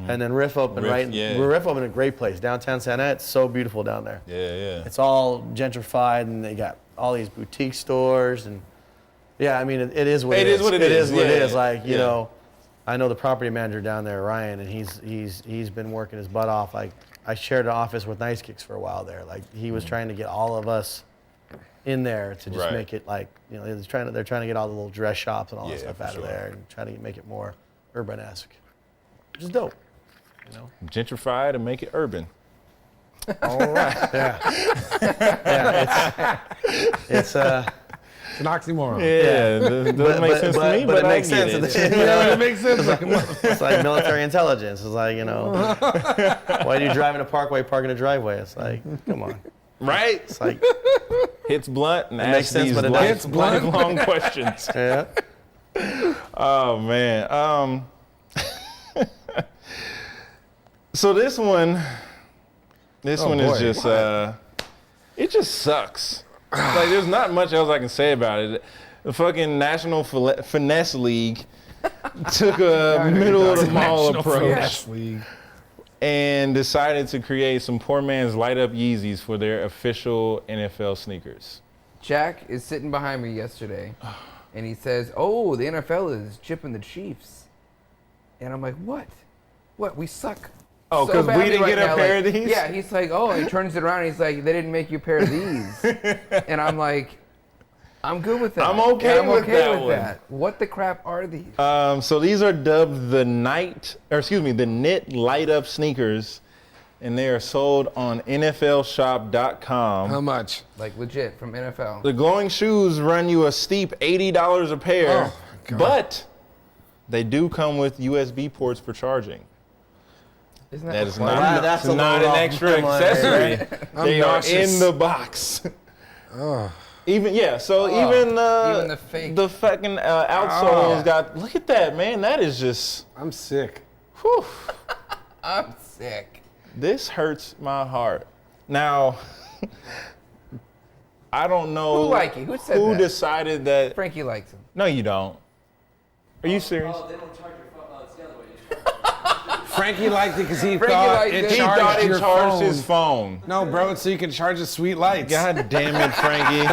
Speaker 3: And then Riff opened Riff opened a great place downtown Santa. It's so beautiful down there.
Speaker 1: Yeah.
Speaker 3: It's all gentrified, and they got all these boutique stores, and yeah, I mean it is what it is.
Speaker 1: It is what it
Speaker 3: It
Speaker 1: is,
Speaker 3: is what it
Speaker 1: yeah.
Speaker 3: is. Like
Speaker 1: Yeah.
Speaker 3: I know the property manager down there, Ryan, and he's been working his butt off. Like I shared an office with Nice Kicks for a while there. Like he was trying to get all of us in there to just
Speaker 1: Right.
Speaker 3: make it like they're trying to get all the little dress shops and all that
Speaker 1: Yeah,
Speaker 3: stuff
Speaker 1: for
Speaker 3: out
Speaker 1: sure.
Speaker 3: of there and try to make it more urban-esque, which is dope.
Speaker 1: Gentrified and make it urban.
Speaker 3: All right. Yeah. It's
Speaker 2: It's an oxymoron.
Speaker 1: Yeah, doesn't make sense to me, but
Speaker 3: it
Speaker 1: I
Speaker 3: makes
Speaker 1: get
Speaker 3: sense.
Speaker 1: it.
Speaker 2: It makes sense.
Speaker 3: It's like military intelligence. It's like, why do you drive in a parkway, park in a driveway? It's like, come on.
Speaker 1: Right?
Speaker 3: It's like,
Speaker 1: Hits blunt and
Speaker 3: makes
Speaker 1: asks
Speaker 3: sense,
Speaker 1: these
Speaker 3: but it doesn't.
Speaker 2: Hits blunt.
Speaker 1: long questions.
Speaker 3: yeah.
Speaker 1: Oh man. So this one is
Speaker 2: boy,
Speaker 1: just it just sucks. Like there's not much else I can say about it. The fucking National Finesse League took a middle of the mall approach
Speaker 2: Finesse League.
Speaker 1: and decided to create some poor man's light up Yeezys for their official NFL sneakers.
Speaker 4: Jack is sitting behind me yesterday, and he says, "Oh, the NFL is chipping the Chiefs," and I'm like, "What? What? We suck."
Speaker 1: Oh, 'cause we
Speaker 4: badly
Speaker 1: didn't get a
Speaker 4: now."
Speaker 1: pair
Speaker 4: Like,
Speaker 1: of these?
Speaker 4: Yeah, he's like, "Oh," and he turns it around, and he's like, "They didn't make you a pair of these," and I'm like, "I'm good with that.
Speaker 1: I'm okay
Speaker 4: I'm
Speaker 1: with
Speaker 4: okay
Speaker 1: that
Speaker 4: with
Speaker 1: one.
Speaker 4: that. What the crap are these?"
Speaker 1: So these are dubbed the Knit Light Up sneakers, and they are sold on NFLshop.com.
Speaker 2: How much?
Speaker 4: Like legit from NFL.
Speaker 1: The glowing shoes run you a steep $80 a pair,
Speaker 2: Oh, God.
Speaker 1: but they do come with USB ports for charging.
Speaker 4: Isn't
Speaker 1: That is
Speaker 4: required?
Speaker 1: not,
Speaker 3: That's a
Speaker 1: not
Speaker 3: little
Speaker 1: an
Speaker 3: off
Speaker 1: extra
Speaker 3: my mind.
Speaker 1: accessory. They are
Speaker 2: nauseous.
Speaker 1: in the box.
Speaker 2: Oh.
Speaker 1: Even even
Speaker 4: even the fake.
Speaker 1: the fucking outsole's got. Look at that, man. That is just.
Speaker 2: I'm sick.
Speaker 1: Whew.
Speaker 4: I'm sick.
Speaker 1: This hurts my heart. Now, I don't know
Speaker 4: Who like it? Who said
Speaker 1: who
Speaker 4: that?
Speaker 1: decided that.
Speaker 4: Frankie likes them.
Speaker 1: No, you don't. Are you serious?
Speaker 5: Oh, they don't charge your phone. Oh, it's the other way.
Speaker 2: Frankie liked it because he
Speaker 4: Frankie
Speaker 2: thought
Speaker 4: liked
Speaker 2: it
Speaker 4: it.
Speaker 1: He
Speaker 2: charged
Speaker 1: thought it
Speaker 2: your
Speaker 1: charged
Speaker 2: phone.
Speaker 1: his phone.
Speaker 2: No, bro, it's so you can charge his sweet lights.
Speaker 1: God damn it, Frankie.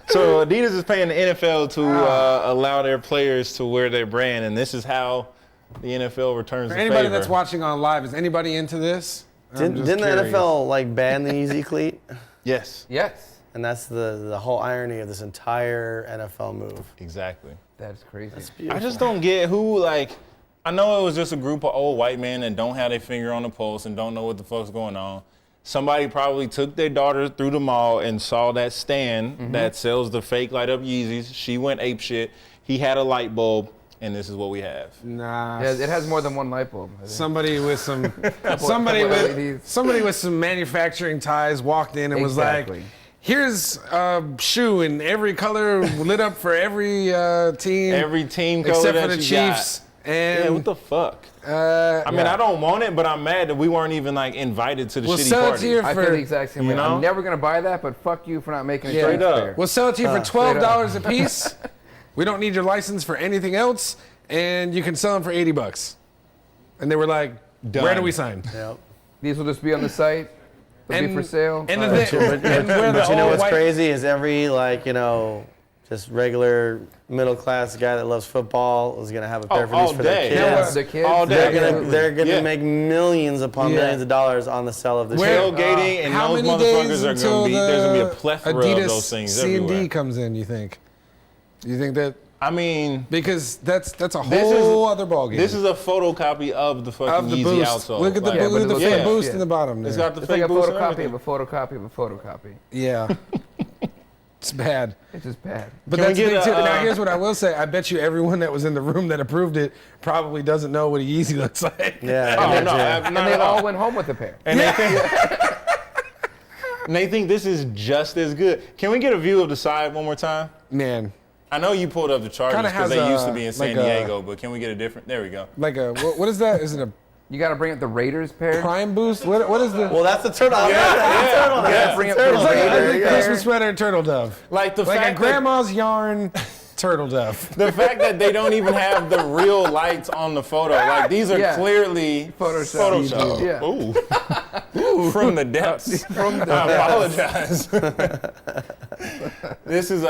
Speaker 1: So Adidas is paying the NFL to allow their players to wear their brand, and this is how the NFL returns
Speaker 2: For
Speaker 1: the
Speaker 2: anybody
Speaker 1: favor.
Speaker 2: that's watching on live, is anybody into this? I'm just
Speaker 3: Didn't the
Speaker 2: curious.
Speaker 3: NFL like ban the Easy Cleat?
Speaker 1: Yes,
Speaker 4: Yes.
Speaker 3: And that's the whole irony of this entire NFL move.
Speaker 1: exactly.
Speaker 4: That's crazy.
Speaker 1: I just don't get who, like, I know it was just a group of old white men that don't have their finger on the pulse and don't know what the fuck's going on. Somebody probably took their daughter through the mall and saw that stand that sells the fake light up Yeezys. She went apeshit. He had a light bulb, and this is what we have.
Speaker 2: Nah.
Speaker 4: Yeah, it has more than one light bulb. I think.
Speaker 2: Somebody with some
Speaker 4: couple LEDs.
Speaker 2: somebody with some manufacturing ties walked in and was
Speaker 4: Exactly.
Speaker 2: like, "Here's a shoe in every color, lit up for every team,
Speaker 1: Every team color
Speaker 2: except
Speaker 1: that
Speaker 2: for the
Speaker 1: you
Speaker 2: Chiefs."
Speaker 1: got.
Speaker 2: And
Speaker 1: Yeah, what the fuck? I mean, I don't want it, but I'm mad that we weren't even like invited to the
Speaker 2: We'll
Speaker 1: shitty
Speaker 2: sell it
Speaker 1: party.
Speaker 2: to you
Speaker 4: I
Speaker 2: for-
Speaker 4: feel the exact same way.
Speaker 1: know?
Speaker 4: I'm never gonna buy that, but fuck you for not making a
Speaker 1: Straight
Speaker 4: Chiefs
Speaker 1: up.
Speaker 4: pair.
Speaker 2: we'll sell it to you for $12 a
Speaker 4: straight
Speaker 2: piece. We don't need your license for anything else, and you can sell them for $80. And they were like,
Speaker 1: Done.
Speaker 2: "Where do we sign?"
Speaker 3: Yep.
Speaker 4: These will just be on the site. They'll be for sale.
Speaker 2: And,
Speaker 3: But you know what's
Speaker 2: white,
Speaker 3: crazy is every just regular middle class guy that loves football is gonna have a pair for
Speaker 1: all
Speaker 3: these for their
Speaker 1: day.
Speaker 3: kids.
Speaker 4: The kids.
Speaker 1: All day.
Speaker 3: They're gonna
Speaker 1: Yeah.
Speaker 3: make millions upon
Speaker 2: Yeah.
Speaker 3: millions of dollars on the sale of this.
Speaker 1: Tailgating and
Speaker 2: how
Speaker 1: those
Speaker 2: many days
Speaker 1: motherfuckers are
Speaker 2: until
Speaker 1: gonna be. There's gonna be a
Speaker 2: the
Speaker 1: plethora
Speaker 2: Adidas
Speaker 1: of those things
Speaker 2: C&D
Speaker 1: everywhere.
Speaker 2: comes in? You think? You think that?
Speaker 1: I mean,
Speaker 2: Because that's a
Speaker 1: This is-
Speaker 2: whole other ballgame.
Speaker 1: this is a photocopy of the fucking
Speaker 2: of the
Speaker 1: Yeezy
Speaker 2: boost.
Speaker 1: outsole.
Speaker 2: Look at the,
Speaker 1: Like,
Speaker 4: but it
Speaker 2: the
Speaker 4: looks
Speaker 2: fake
Speaker 4: like-
Speaker 2: boost
Speaker 4: yeah.
Speaker 2: in the bottom.
Speaker 1: It's
Speaker 2: there.
Speaker 1: got the
Speaker 4: It's like
Speaker 1: fake
Speaker 4: a
Speaker 1: boost and
Speaker 4: photocopy
Speaker 1: everything.
Speaker 4: of a photocopy of a photocopy.
Speaker 2: Yeah. It's bad.
Speaker 4: It's just bad.
Speaker 2: But
Speaker 1: Can we
Speaker 2: that's the
Speaker 1: get
Speaker 2: thing, too.
Speaker 1: a,
Speaker 2: Now, here's what I will say. I bet you everyone that was in the room that approved it probably doesn't know what a Yeezy looks like.
Speaker 3: Yeah.
Speaker 1: Oh,
Speaker 3: and
Speaker 1: no,
Speaker 3: yeah.
Speaker 1: not
Speaker 4: And they
Speaker 1: at
Speaker 4: all
Speaker 1: all.
Speaker 4: went home with a pair.
Speaker 1: And they think this is just as good. Can we get a view of the side one more time?
Speaker 2: Man,
Speaker 1: I know you pulled up the Chargers
Speaker 2: Kinda
Speaker 1: because
Speaker 2: has
Speaker 1: they
Speaker 2: a-
Speaker 1: used to be in San
Speaker 2: like a-
Speaker 1: Diego, but can we get a different? There we go.
Speaker 2: like a, what is that? Is it a
Speaker 4: You got to bring up the Raiders pair.
Speaker 2: prime boost? What is the?
Speaker 3: Well, that's the turtle.
Speaker 1: yeah.
Speaker 4: Bring up
Speaker 3: Turtle.
Speaker 4: the
Speaker 2: It's like an
Speaker 4: Raiders
Speaker 2: ugly
Speaker 4: pair.
Speaker 2: Christmas sweater and turtle dove.
Speaker 1: Like the
Speaker 2: Like a
Speaker 1: fact that
Speaker 2: grandma's yarn turtle dove.
Speaker 1: the fact that they don't even have the real lights on the photo. Like these are
Speaker 4: Yeah.
Speaker 1: clearly
Speaker 4: Photoshopped.
Speaker 1: Photoshopped.
Speaker 4: Yeah.
Speaker 1: Ooh. From the depths. I apologize. This is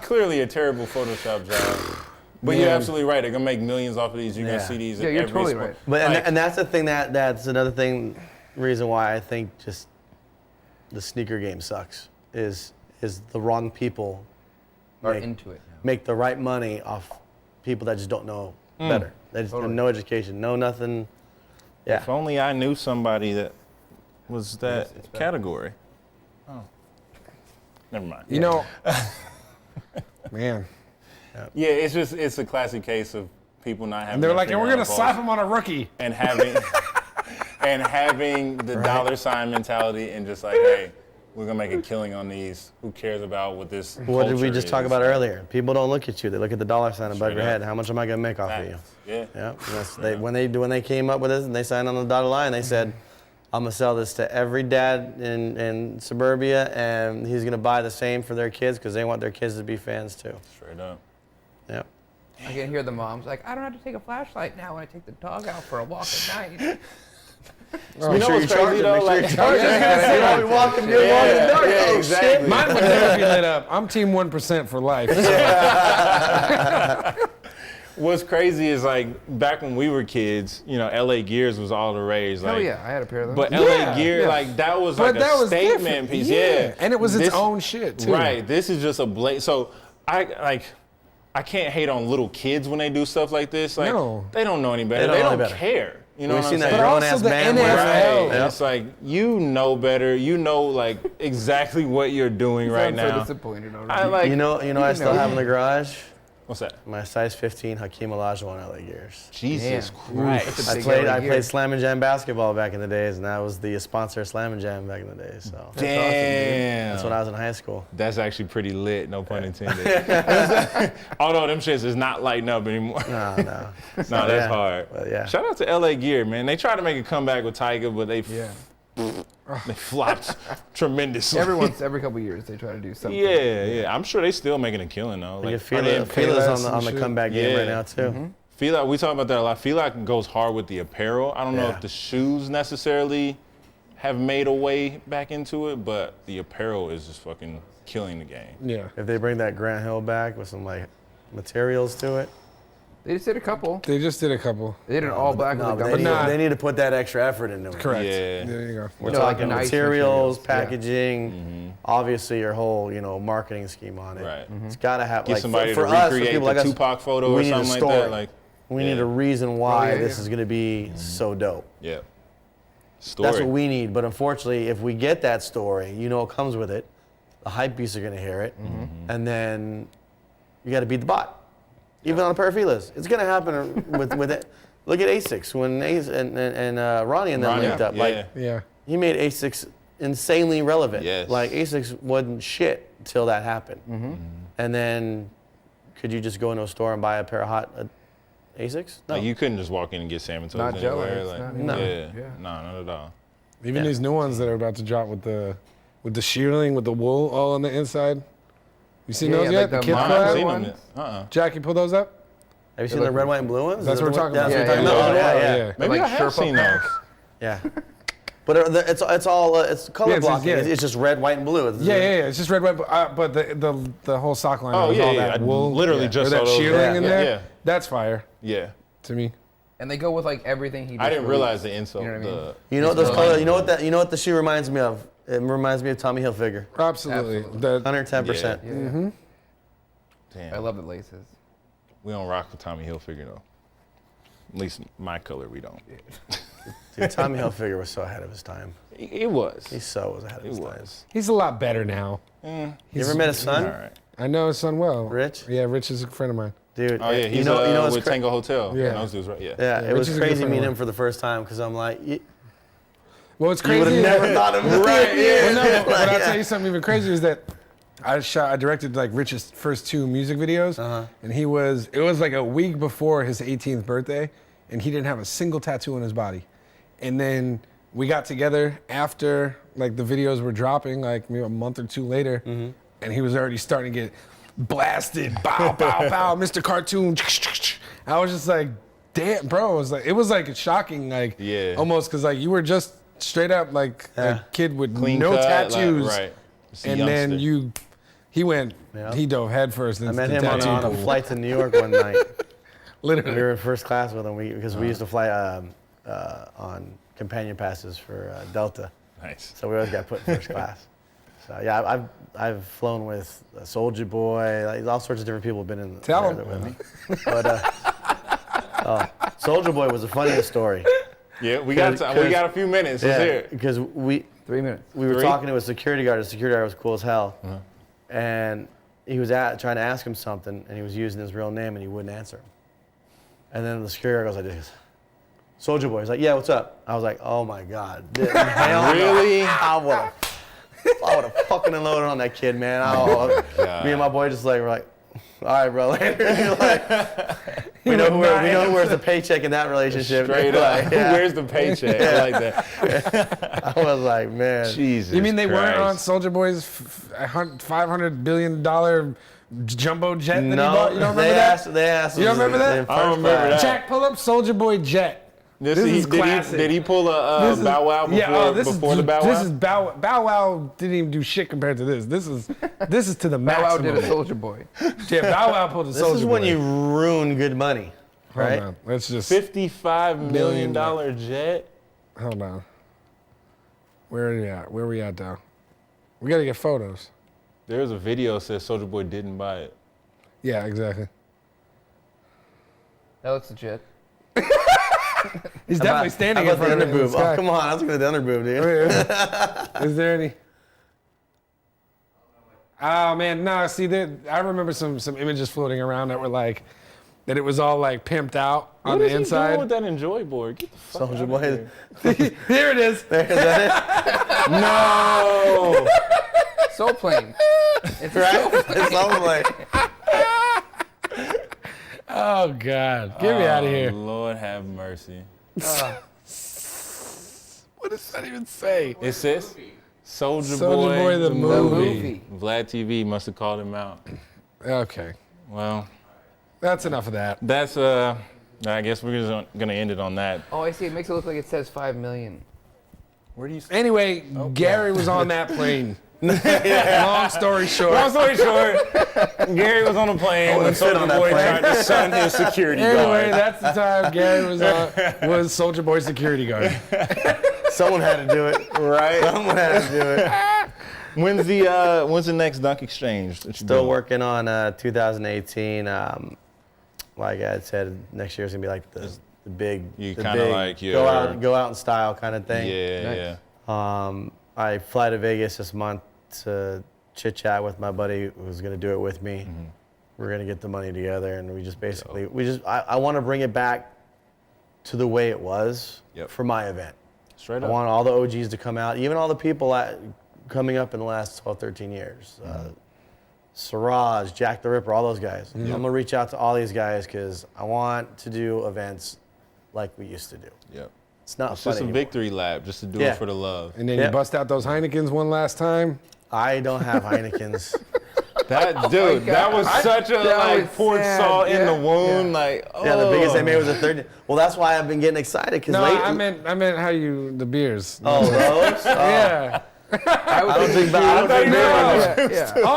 Speaker 1: clearly a terrible Photoshop job. But you're
Speaker 2: Man.
Speaker 1: absolutely right. They're gonna make millions off of these. You're
Speaker 3: Yeah.
Speaker 1: gonna see these.
Speaker 4: Yeah,
Speaker 1: in
Speaker 4: you're
Speaker 1: every
Speaker 4: totally
Speaker 1: sport.
Speaker 4: right.
Speaker 3: But
Speaker 1: Like,
Speaker 3: and that's the thing that's another thing, reason why I think just the sneaker game sucks is the wrong people
Speaker 4: Are
Speaker 3: make,
Speaker 4: into it now.
Speaker 3: make the right money off people that just don't know better. They just have no education, no nothing. Yeah.
Speaker 1: if only I knew somebody that was that category. Oh, never mind.
Speaker 2: You know, man.
Speaker 1: Yeah, it's a classic case of people not having.
Speaker 2: And they're
Speaker 1: their
Speaker 2: like, and
Speaker 1: finger
Speaker 2: we're
Speaker 1: on
Speaker 2: gonna
Speaker 1: the pulse
Speaker 2: slap him on a rookie.
Speaker 1: and having the dollar sign mentality and just like, hey, we're gonna make a killing on these. Who cares about what this?
Speaker 3: What did we
Speaker 1: culture
Speaker 3: just talk
Speaker 1: is?
Speaker 3: about earlier? People don't look at you; they look at the dollar sign above
Speaker 1: Straight
Speaker 3: your
Speaker 1: up.
Speaker 3: head. How much am I gonna make off of you?
Speaker 1: Facts. Yeah.
Speaker 3: Yeah. When they came up with this and they signed on the dotted line, they said, "I'm gonna sell this to every dad in suburbia, and he's gonna buy the same for their kids because they want their kids to be fans too."
Speaker 1: Straight up.
Speaker 3: Yeah.
Speaker 4: I can hear the moms like, I don't have to take a flashlight now when I take the dog out for a walk at night.
Speaker 1: You know what's crazy though? Like,
Speaker 3: Yeah, we walk in your walk in the dark.
Speaker 1: yeah,
Speaker 3: Oh,
Speaker 1: exactly.
Speaker 2: Mine would never be lit up. I'm team 1% for life.
Speaker 1: What's crazy is like back when we were kids, you know, LA Gears was all the rage. Like,
Speaker 4: Oh yeah, I had a pair of those.
Speaker 1: But
Speaker 2: Yeah,
Speaker 1: LA Gear,
Speaker 2: yeah.
Speaker 1: like that was
Speaker 2: But
Speaker 1: like
Speaker 2: that
Speaker 1: a
Speaker 2: was
Speaker 1: statement
Speaker 2: different.
Speaker 1: piece.
Speaker 2: Yeah.
Speaker 1: Yeah.
Speaker 2: And it was its
Speaker 1: This-
Speaker 2: own shit, too.
Speaker 1: Right. This is just a blatant. So I can't hate on little kids when they do stuff like this. Like
Speaker 2: No.
Speaker 1: they don't know any better.
Speaker 3: They
Speaker 1: They
Speaker 3: don't
Speaker 1: don't
Speaker 3: know any better.
Speaker 1: care. You know
Speaker 3: We've
Speaker 1: what
Speaker 3: seen
Speaker 1: I'm
Speaker 3: that
Speaker 1: saying?
Speaker 2: But
Speaker 3: grown
Speaker 2: also
Speaker 3: ass
Speaker 2: the
Speaker 3: man.
Speaker 2: NFL.
Speaker 1: Right.
Speaker 3: Yep.
Speaker 1: It's like you know better. You know like exactly what you're doing right
Speaker 4: I'm so
Speaker 1: now.
Speaker 4: disappointed already.
Speaker 1: I like.
Speaker 3: You know, I still have in the garage
Speaker 1: What's that?
Speaker 3: my size 15 Hakeem Olajuwon LA Gears.
Speaker 1: Jesus
Speaker 4: Man.
Speaker 1: Christ.
Speaker 3: I
Speaker 4: Big
Speaker 3: played
Speaker 4: LA Gear.
Speaker 3: Slam and Jam basketball back in the days, and that was the sponsor of Slam and Jam back in the days. So
Speaker 1: Damn.
Speaker 3: that's when I was in high school.
Speaker 1: That's actually pretty lit, no pun intended. Although them shits is not lighting up anymore.
Speaker 3: No.
Speaker 1: No, that's
Speaker 3: Yeah.
Speaker 1: hard.
Speaker 3: But yeah.
Speaker 1: Shout out to LA Gear, man. They tried to make a comeback with Tiger, but they flopped tremendously.
Speaker 4: Every couple years they try to do something.
Speaker 1: Yeah. I'm sure they still making a killing though.
Speaker 3: You
Speaker 1: Like,
Speaker 3: feel
Speaker 1: are they
Speaker 3: it.
Speaker 1: in
Speaker 3: Feel
Speaker 1: Payless?
Speaker 3: is on the
Speaker 2: shit.
Speaker 3: comeback game
Speaker 1: Yeah.
Speaker 3: right now too.
Speaker 1: Feel like we talk about that a lot. Feel like goes hard with the apparel. I don't know
Speaker 3: Yeah.
Speaker 1: if the shoes necessarily have made a way back into it, but the apparel is just fucking killing the game.
Speaker 2: Yeah.
Speaker 3: If they bring that Grant Hill back with some like materials to it,
Speaker 4: They just did a couple.
Speaker 2: They just did a couple.
Speaker 4: They did an all black
Speaker 3: no,
Speaker 4: with a
Speaker 3: but
Speaker 4: double.
Speaker 2: not-
Speaker 3: they need to put that extra effort into it.
Speaker 2: Correct.
Speaker 1: Yeah.
Speaker 2: There you go.
Speaker 3: We're
Speaker 4: No, like
Speaker 3: talking
Speaker 4: nice
Speaker 3: materials,
Speaker 4: materials, yeah.
Speaker 3: packaging, obviously your whole marketing scheme on it.
Speaker 1: Right.
Speaker 3: It's got to have
Speaker 1: Get
Speaker 3: like
Speaker 1: somebody
Speaker 3: for
Speaker 1: to
Speaker 3: us, for
Speaker 1: recreate
Speaker 3: people
Speaker 1: the
Speaker 3: like us,
Speaker 1: Tupac photo
Speaker 3: we
Speaker 1: or
Speaker 3: need a
Speaker 1: something like
Speaker 3: story.
Speaker 1: that. Like,
Speaker 3: we need
Speaker 1: yeah.
Speaker 3: a reason why
Speaker 4: yeah,
Speaker 3: this
Speaker 4: yeah.
Speaker 3: is going to be so dope.
Speaker 1: yeah. Story.
Speaker 3: That's what we need. But unfortunately, if we get that story, it comes with it. The hype beasts are going to hear it, and then you got to beat the bot. Even on a pair of Filas, it's going to happen with it. Look at Asics when Ace and Ronnie and them
Speaker 1: Ronnie,
Speaker 3: linked up.
Speaker 1: yeah.
Speaker 3: Like
Speaker 2: Yeah.
Speaker 3: he made Asics insanely relevant.
Speaker 1: Yes.
Speaker 3: Like Asics wasn't shit till that happened. And then, could you just go into a store and buy a pair of hot Asics? No.
Speaker 1: Like you couldn't just walk in and get salmon toes
Speaker 4: Not Jello,
Speaker 1: anywhere.
Speaker 4: it's
Speaker 1: Like,
Speaker 4: not
Speaker 3: anymore.
Speaker 1: yeah.
Speaker 4: Yeah.
Speaker 1: No, not at all.
Speaker 2: Even
Speaker 3: Yeah.
Speaker 2: these new ones that are about to drop with the shearling, with the wool all on the inside. You seen
Speaker 4: Yeah,
Speaker 2: those
Speaker 4: yeah,
Speaker 2: yet?
Speaker 4: like
Speaker 2: The
Speaker 4: the
Speaker 2: kid
Speaker 1: I
Speaker 4: mono
Speaker 1: haven't
Speaker 2: collab?
Speaker 1: seen them
Speaker 4: ones?
Speaker 1: yet.
Speaker 2: Jackie, pull those up.
Speaker 3: Have you seen the red, white, and blue ones?
Speaker 2: That's what we're talking about.
Speaker 3: That's what
Speaker 4: Yeah,
Speaker 3: we're talking
Speaker 4: yeah,
Speaker 3: about.
Speaker 2: yeah.
Speaker 3: Yeah,
Speaker 1: Maybe
Speaker 4: Like
Speaker 1: I have
Speaker 4: Sherpa
Speaker 1: seen those.
Speaker 3: yeah. But it's color
Speaker 2: Yeah,
Speaker 3: blocking.
Speaker 2: yeah.
Speaker 3: It's just red, white, and blue.
Speaker 2: Yeah. It's just red, white, but the whole sock line
Speaker 1: Oh,
Speaker 2: was
Speaker 1: yeah,
Speaker 2: all
Speaker 1: yeah.
Speaker 2: that
Speaker 1: I
Speaker 2: wool.
Speaker 1: literally
Speaker 2: or
Speaker 1: just
Speaker 2: that
Speaker 1: saw those.
Speaker 2: shearling in
Speaker 1: Yeah,
Speaker 2: there.
Speaker 1: yeah.
Speaker 2: That's fire
Speaker 1: Yeah.
Speaker 2: to me.
Speaker 4: And they go with like everything he.
Speaker 1: I didn't realize the insole.
Speaker 4: You know what I mean?
Speaker 3: You know what those color? You know what the shoe reminds me of? It reminds me of Tommy Hilfiger.
Speaker 2: Absolutely.
Speaker 4: Absolutely.
Speaker 3: 110%.
Speaker 4: Yeah.
Speaker 1: Damn.
Speaker 4: I love the laces.
Speaker 1: We don't rock with Tommy Hilfiger though. At least my color, we don't.
Speaker 3: Dude, Tommy Hilfiger was so ahead of his time.
Speaker 1: It was.
Speaker 3: He so was ahead of
Speaker 1: It
Speaker 3: his time.
Speaker 1: was.
Speaker 2: He's a lot better now.
Speaker 3: You ever met his son?
Speaker 1: All right.
Speaker 2: I know his son well.
Speaker 3: Rich?
Speaker 2: Yeah, Rich is a friend of mine.
Speaker 3: Dude,
Speaker 1: Oh yeah, he's
Speaker 3: you know what's
Speaker 1: with
Speaker 3: cra-
Speaker 1: Tango Hotel.
Speaker 2: Yeah.
Speaker 1: Those dudes, right? Yeah.
Speaker 3: Yeah, it
Speaker 2: Rich
Speaker 3: was
Speaker 2: is a good
Speaker 3: crazy
Speaker 2: friend of
Speaker 3: meeting
Speaker 2: mine.
Speaker 3: him for the first time because I'm like, you
Speaker 2: Well, it's
Speaker 3: would
Speaker 2: crazy.
Speaker 3: have never thought of him.
Speaker 1: Right, yeah.
Speaker 2: Well, no, but
Speaker 3: Like,
Speaker 2: I'll
Speaker 3: yeah.
Speaker 2: tell you something even crazier is that I directed like Rich's first 2 music videos, and it was like a week before his 18th birthday, and he didn't have a single tattoo on his body. And then we got together after like the videos were dropping, like maybe a month or 2 later, and he was already starting to get blasted, bow, bow, bow, Mr. Cartoon. I was just like, damn, bro. It was like shocking, like
Speaker 1: Yeah.
Speaker 2: almost because like you were just straight up like
Speaker 3: Yeah.
Speaker 2: a kid with
Speaker 1: Clean
Speaker 2: no
Speaker 1: cut,
Speaker 2: tattoos,
Speaker 1: like, right. Just a
Speaker 2: and then
Speaker 1: youngster.
Speaker 2: he dove head first
Speaker 3: I
Speaker 2: into
Speaker 3: met
Speaker 2: the
Speaker 3: him
Speaker 2: tattoo
Speaker 3: on a
Speaker 2: pool.
Speaker 3: flight to New York one night. We
Speaker 2: Literally.
Speaker 3: were in first class with him because we used to fly on companion passes for Delta.
Speaker 1: Nice.
Speaker 3: So we always got put in first class. So yeah, I've flown with Soulja Boy, like all sorts of different people have been in
Speaker 2: Tell
Speaker 3: there
Speaker 2: 'em.
Speaker 3: with me. But Soulja Boy was the funniest story.
Speaker 1: Yeah, we got a few minutes. Let's hear it.
Speaker 3: because
Speaker 4: 3 minutes.
Speaker 3: we were
Speaker 1: 3?
Speaker 3: talking to a security guard. The security guard was cool as hell, and he was trying to ask him something, and he was using his real name, and he wouldn't answer him. And then the security guard goes like this. Soulja Boy. He's like, yeah, what's up? I was like, oh my God. Hell no.
Speaker 1: Really?
Speaker 3: I would have fucking unloaded on that kid, man. Me and my boy just like, we're like, all right, bro. Later. Like, we know who wears the paycheck in that relationship.
Speaker 1: Straight up.
Speaker 3: Like, yeah.
Speaker 1: Where's the paycheck? I like that.
Speaker 3: I was like, man.
Speaker 1: Jesus.
Speaker 2: You mean they weren't on
Speaker 1: Christ.
Speaker 2: Soulja Boy's $500 billion jumbo jet that he
Speaker 3: No,
Speaker 2: bought? You don't remember that?
Speaker 3: They asked.
Speaker 2: You don't remember that?
Speaker 3: in
Speaker 1: I don't
Speaker 3: first
Speaker 1: remember
Speaker 3: class.
Speaker 1: that.
Speaker 2: Jack, pull up Soulja Boy jet. This is classic.
Speaker 1: Did he pull a
Speaker 2: This is-
Speaker 1: Bow Wow before the Bow Wow?
Speaker 2: This is Bow Wow didn't even do shit compared to this. This is to the
Speaker 4: Bow Wow
Speaker 2: maximum.
Speaker 4: did a Soulja Boy.
Speaker 2: Yeah, Bow Wow pulled a
Speaker 3: This
Speaker 2: Soulja
Speaker 3: is when
Speaker 2: Boy.
Speaker 3: you ruin good money,
Speaker 2: Hold
Speaker 3: right?
Speaker 2: on. Let's just
Speaker 1: $55 million jet.
Speaker 2: hold on. Where are we at? Where are we at now? We gotta get photos.
Speaker 1: There's a video that says Soulja Boy didn't buy it.
Speaker 2: Yeah, exactly.
Speaker 4: That looks legit.
Speaker 2: He's definitely standing
Speaker 3: How
Speaker 2: in
Speaker 3: about
Speaker 2: front
Speaker 3: the
Speaker 2: of it in the
Speaker 3: underboob?
Speaker 2: sky.
Speaker 3: Oh, come on. I was looking at the underboob, dude.
Speaker 2: Is there any? Oh man, no. See, I remember some images floating around that were like that. It was all like pimped out on
Speaker 1: What
Speaker 2: the
Speaker 1: is he doing with
Speaker 2: inside.
Speaker 1: that Enjoy board? Get the fuck out
Speaker 3: Soulja
Speaker 1: of
Speaker 3: Boy.
Speaker 1: here.
Speaker 2: Here it is.
Speaker 3: Is that
Speaker 1: No.
Speaker 4: Soul Plane. It's
Speaker 3: it? Right? It's all like,
Speaker 2: Oh God, get me out of here.
Speaker 1: Lord have mercy.
Speaker 2: What does that even say?
Speaker 1: It says Soulja
Speaker 2: Soulja Boy the
Speaker 4: the
Speaker 2: movie.
Speaker 4: movie.
Speaker 1: Vlad TV must have called him out.
Speaker 2: Okay,
Speaker 1: Well,
Speaker 2: that's enough of that.
Speaker 1: that's I guess we're just gonna end it on that.
Speaker 4: Oh, I see. It makes it look like it says 5 million.
Speaker 1: Where do you?
Speaker 2: Anyway, Gary was on that plane. Long story short.
Speaker 1: Long story short, Gary was on a plane when
Speaker 3: sit on
Speaker 1: Soulja
Speaker 3: that
Speaker 1: Boy
Speaker 3: plane.
Speaker 1: tried to sun his security
Speaker 2: Anyway,
Speaker 1: guard.
Speaker 2: that's the time Gary was Soulja Boy security guard.
Speaker 3: someone had to do it.
Speaker 1: Right?
Speaker 3: Someone had to do it.
Speaker 1: When's the next Dunkxchange? that you're
Speaker 3: Still
Speaker 1: doing?
Speaker 3: working on 2018. Like I said, next year's gonna be like the big.
Speaker 1: You
Speaker 3: the
Speaker 1: kinda
Speaker 3: big
Speaker 1: like your-
Speaker 3: go out in style kind of thing.
Speaker 1: Yeah,
Speaker 4: Nice.
Speaker 1: yeah.
Speaker 3: I fly to Vegas this month to chit chat with my buddy who's gonna do it with me.
Speaker 1: Mm-hmm.
Speaker 3: We're gonna get the money together, and we just basically I want to bring it back to the way it was
Speaker 1: Yep.
Speaker 3: for my event.
Speaker 1: Straight
Speaker 3: I
Speaker 1: up.
Speaker 3: want all the OGs to come out, even all the people coming up in the last 12, 13 years. Siraj, Jack the Ripper, all those guys. I'm gonna reach out to all these guys because I want to do events like we used to do.
Speaker 1: Yep.
Speaker 3: It's not
Speaker 1: It's
Speaker 3: fun
Speaker 1: just a
Speaker 3: anymore.
Speaker 1: victory lap, just to do
Speaker 3: Yeah.
Speaker 1: it for the love.
Speaker 2: And then
Speaker 3: Yeah.
Speaker 2: you bust out those Heinekens one last time.
Speaker 3: I don't have Heinekens.
Speaker 1: Dude, that was such a
Speaker 4: That was
Speaker 1: poured
Speaker 4: sad.
Speaker 1: salt in the
Speaker 4: Yeah,
Speaker 1: wound.
Speaker 4: yeah.
Speaker 1: Like, oh.
Speaker 3: Yeah, the biggest they made was a 30. Well, that's why I've been getting excited because
Speaker 2: No, I meant how the beers.
Speaker 3: Oh, those?
Speaker 2: Yeah.
Speaker 3: I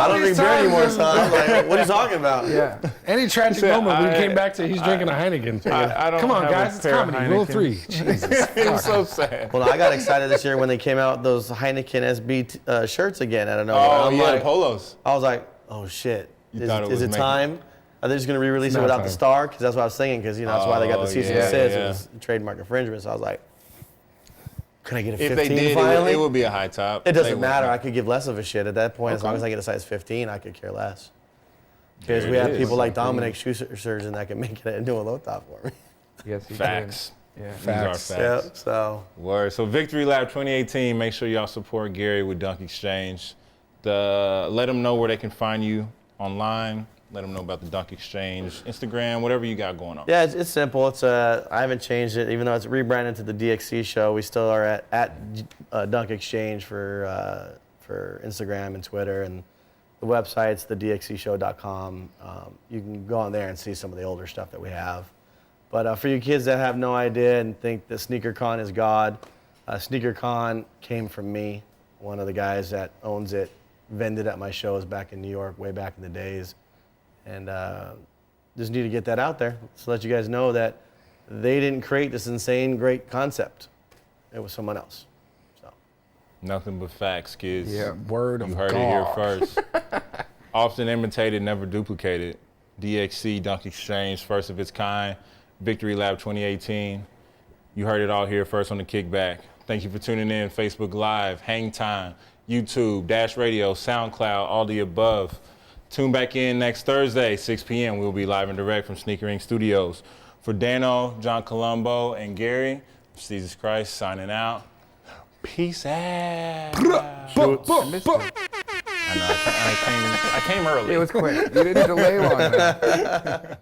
Speaker 3: don't drink beer anymore, son. I was like, what are you talking about?
Speaker 4: Yeah.
Speaker 2: Any tragic
Speaker 1: Said,
Speaker 2: moment, we came back to he's drinking a Heineken.
Speaker 1: I don't
Speaker 2: Come on,
Speaker 1: have a
Speaker 2: guys, it's
Speaker 1: pair of
Speaker 2: comedy. Rule
Speaker 1: Heinekens.
Speaker 2: 3. Jesus.
Speaker 1: It's so sad.
Speaker 3: Well, I got excited this year when they came out with those Heineken SB shirts again out of nowhere.
Speaker 1: Oh,
Speaker 3: I'm
Speaker 1: yeah,
Speaker 3: like,
Speaker 1: the polos.
Speaker 3: I was like, oh shit.
Speaker 1: You
Speaker 3: Is
Speaker 1: thought it was
Speaker 3: it
Speaker 1: making-
Speaker 3: time? Are they just going to re-release it
Speaker 2: not
Speaker 3: without
Speaker 2: time.
Speaker 3: the star? Because that's what I was thinking. Because that's why they got the cease and
Speaker 1: yeah,
Speaker 3: desist.
Speaker 1: yeah.
Speaker 3: It was trademark infringement. So I was like, can I get a
Speaker 1: If
Speaker 3: 15
Speaker 1: they did,
Speaker 3: finally?
Speaker 1: it would be a high top.
Speaker 3: It
Speaker 1: They
Speaker 3: doesn't
Speaker 1: would.
Speaker 3: matter. I could give less of a shit at that point. As long
Speaker 1: Okay.
Speaker 3: as I get a size 15, I could care less. Because
Speaker 1: There
Speaker 3: we
Speaker 1: it
Speaker 3: have
Speaker 1: is.
Speaker 3: people like Dominic, shoe surgeon, that can make it into a low top for me.
Speaker 4: Yes, he
Speaker 1: Facts.
Speaker 4: did. Yeah.
Speaker 1: These are facts.
Speaker 3: Yep. So
Speaker 1: Word. So Victory Lab 2018, make sure y'all support Gary with Dunkxchange. Let them know where they can find you online. Let them know about the Dunkxchange, Instagram, whatever you got going on.
Speaker 3: yeah, it's simple. It's I haven't changed it, even though it's rebranded to the DXC show. We still are at Dunkxchange for Instagram and Twitter, and the website's thedxcshow.com. You can go on there and see some of the older stuff that we have. But for you kids that have no idea and think that SneakerCon is God, SneakerCon came from me. One of the guys that owns it vended at my shows back in New York, way back in the days. And just need to get that out there to let you guys know that they didn't create this insane, great concept. It was someone else. So
Speaker 1: Nothing but facts, kids.
Speaker 4: Yeah.
Speaker 2: Word
Speaker 1: You
Speaker 2: of
Speaker 1: heard
Speaker 2: God.
Speaker 1: it here first. Often imitated, never duplicated. DXC, Dunkxchange, first of its kind. Victory Lab 2018. You heard it all here first on the Kickback. Thank you for tuning in. Facebook Live, Hang Time, YouTube, Dash Radio, SoundCloud, all the above. Tune back in next Thursday, 6 p.m. We'll be live and direct from snkrINC Studios. For Dano, John Colombo, and Gary, Jesus Christ signing out. Peace out. I know, I came early.
Speaker 4: It was quick. You didn't delay long enough.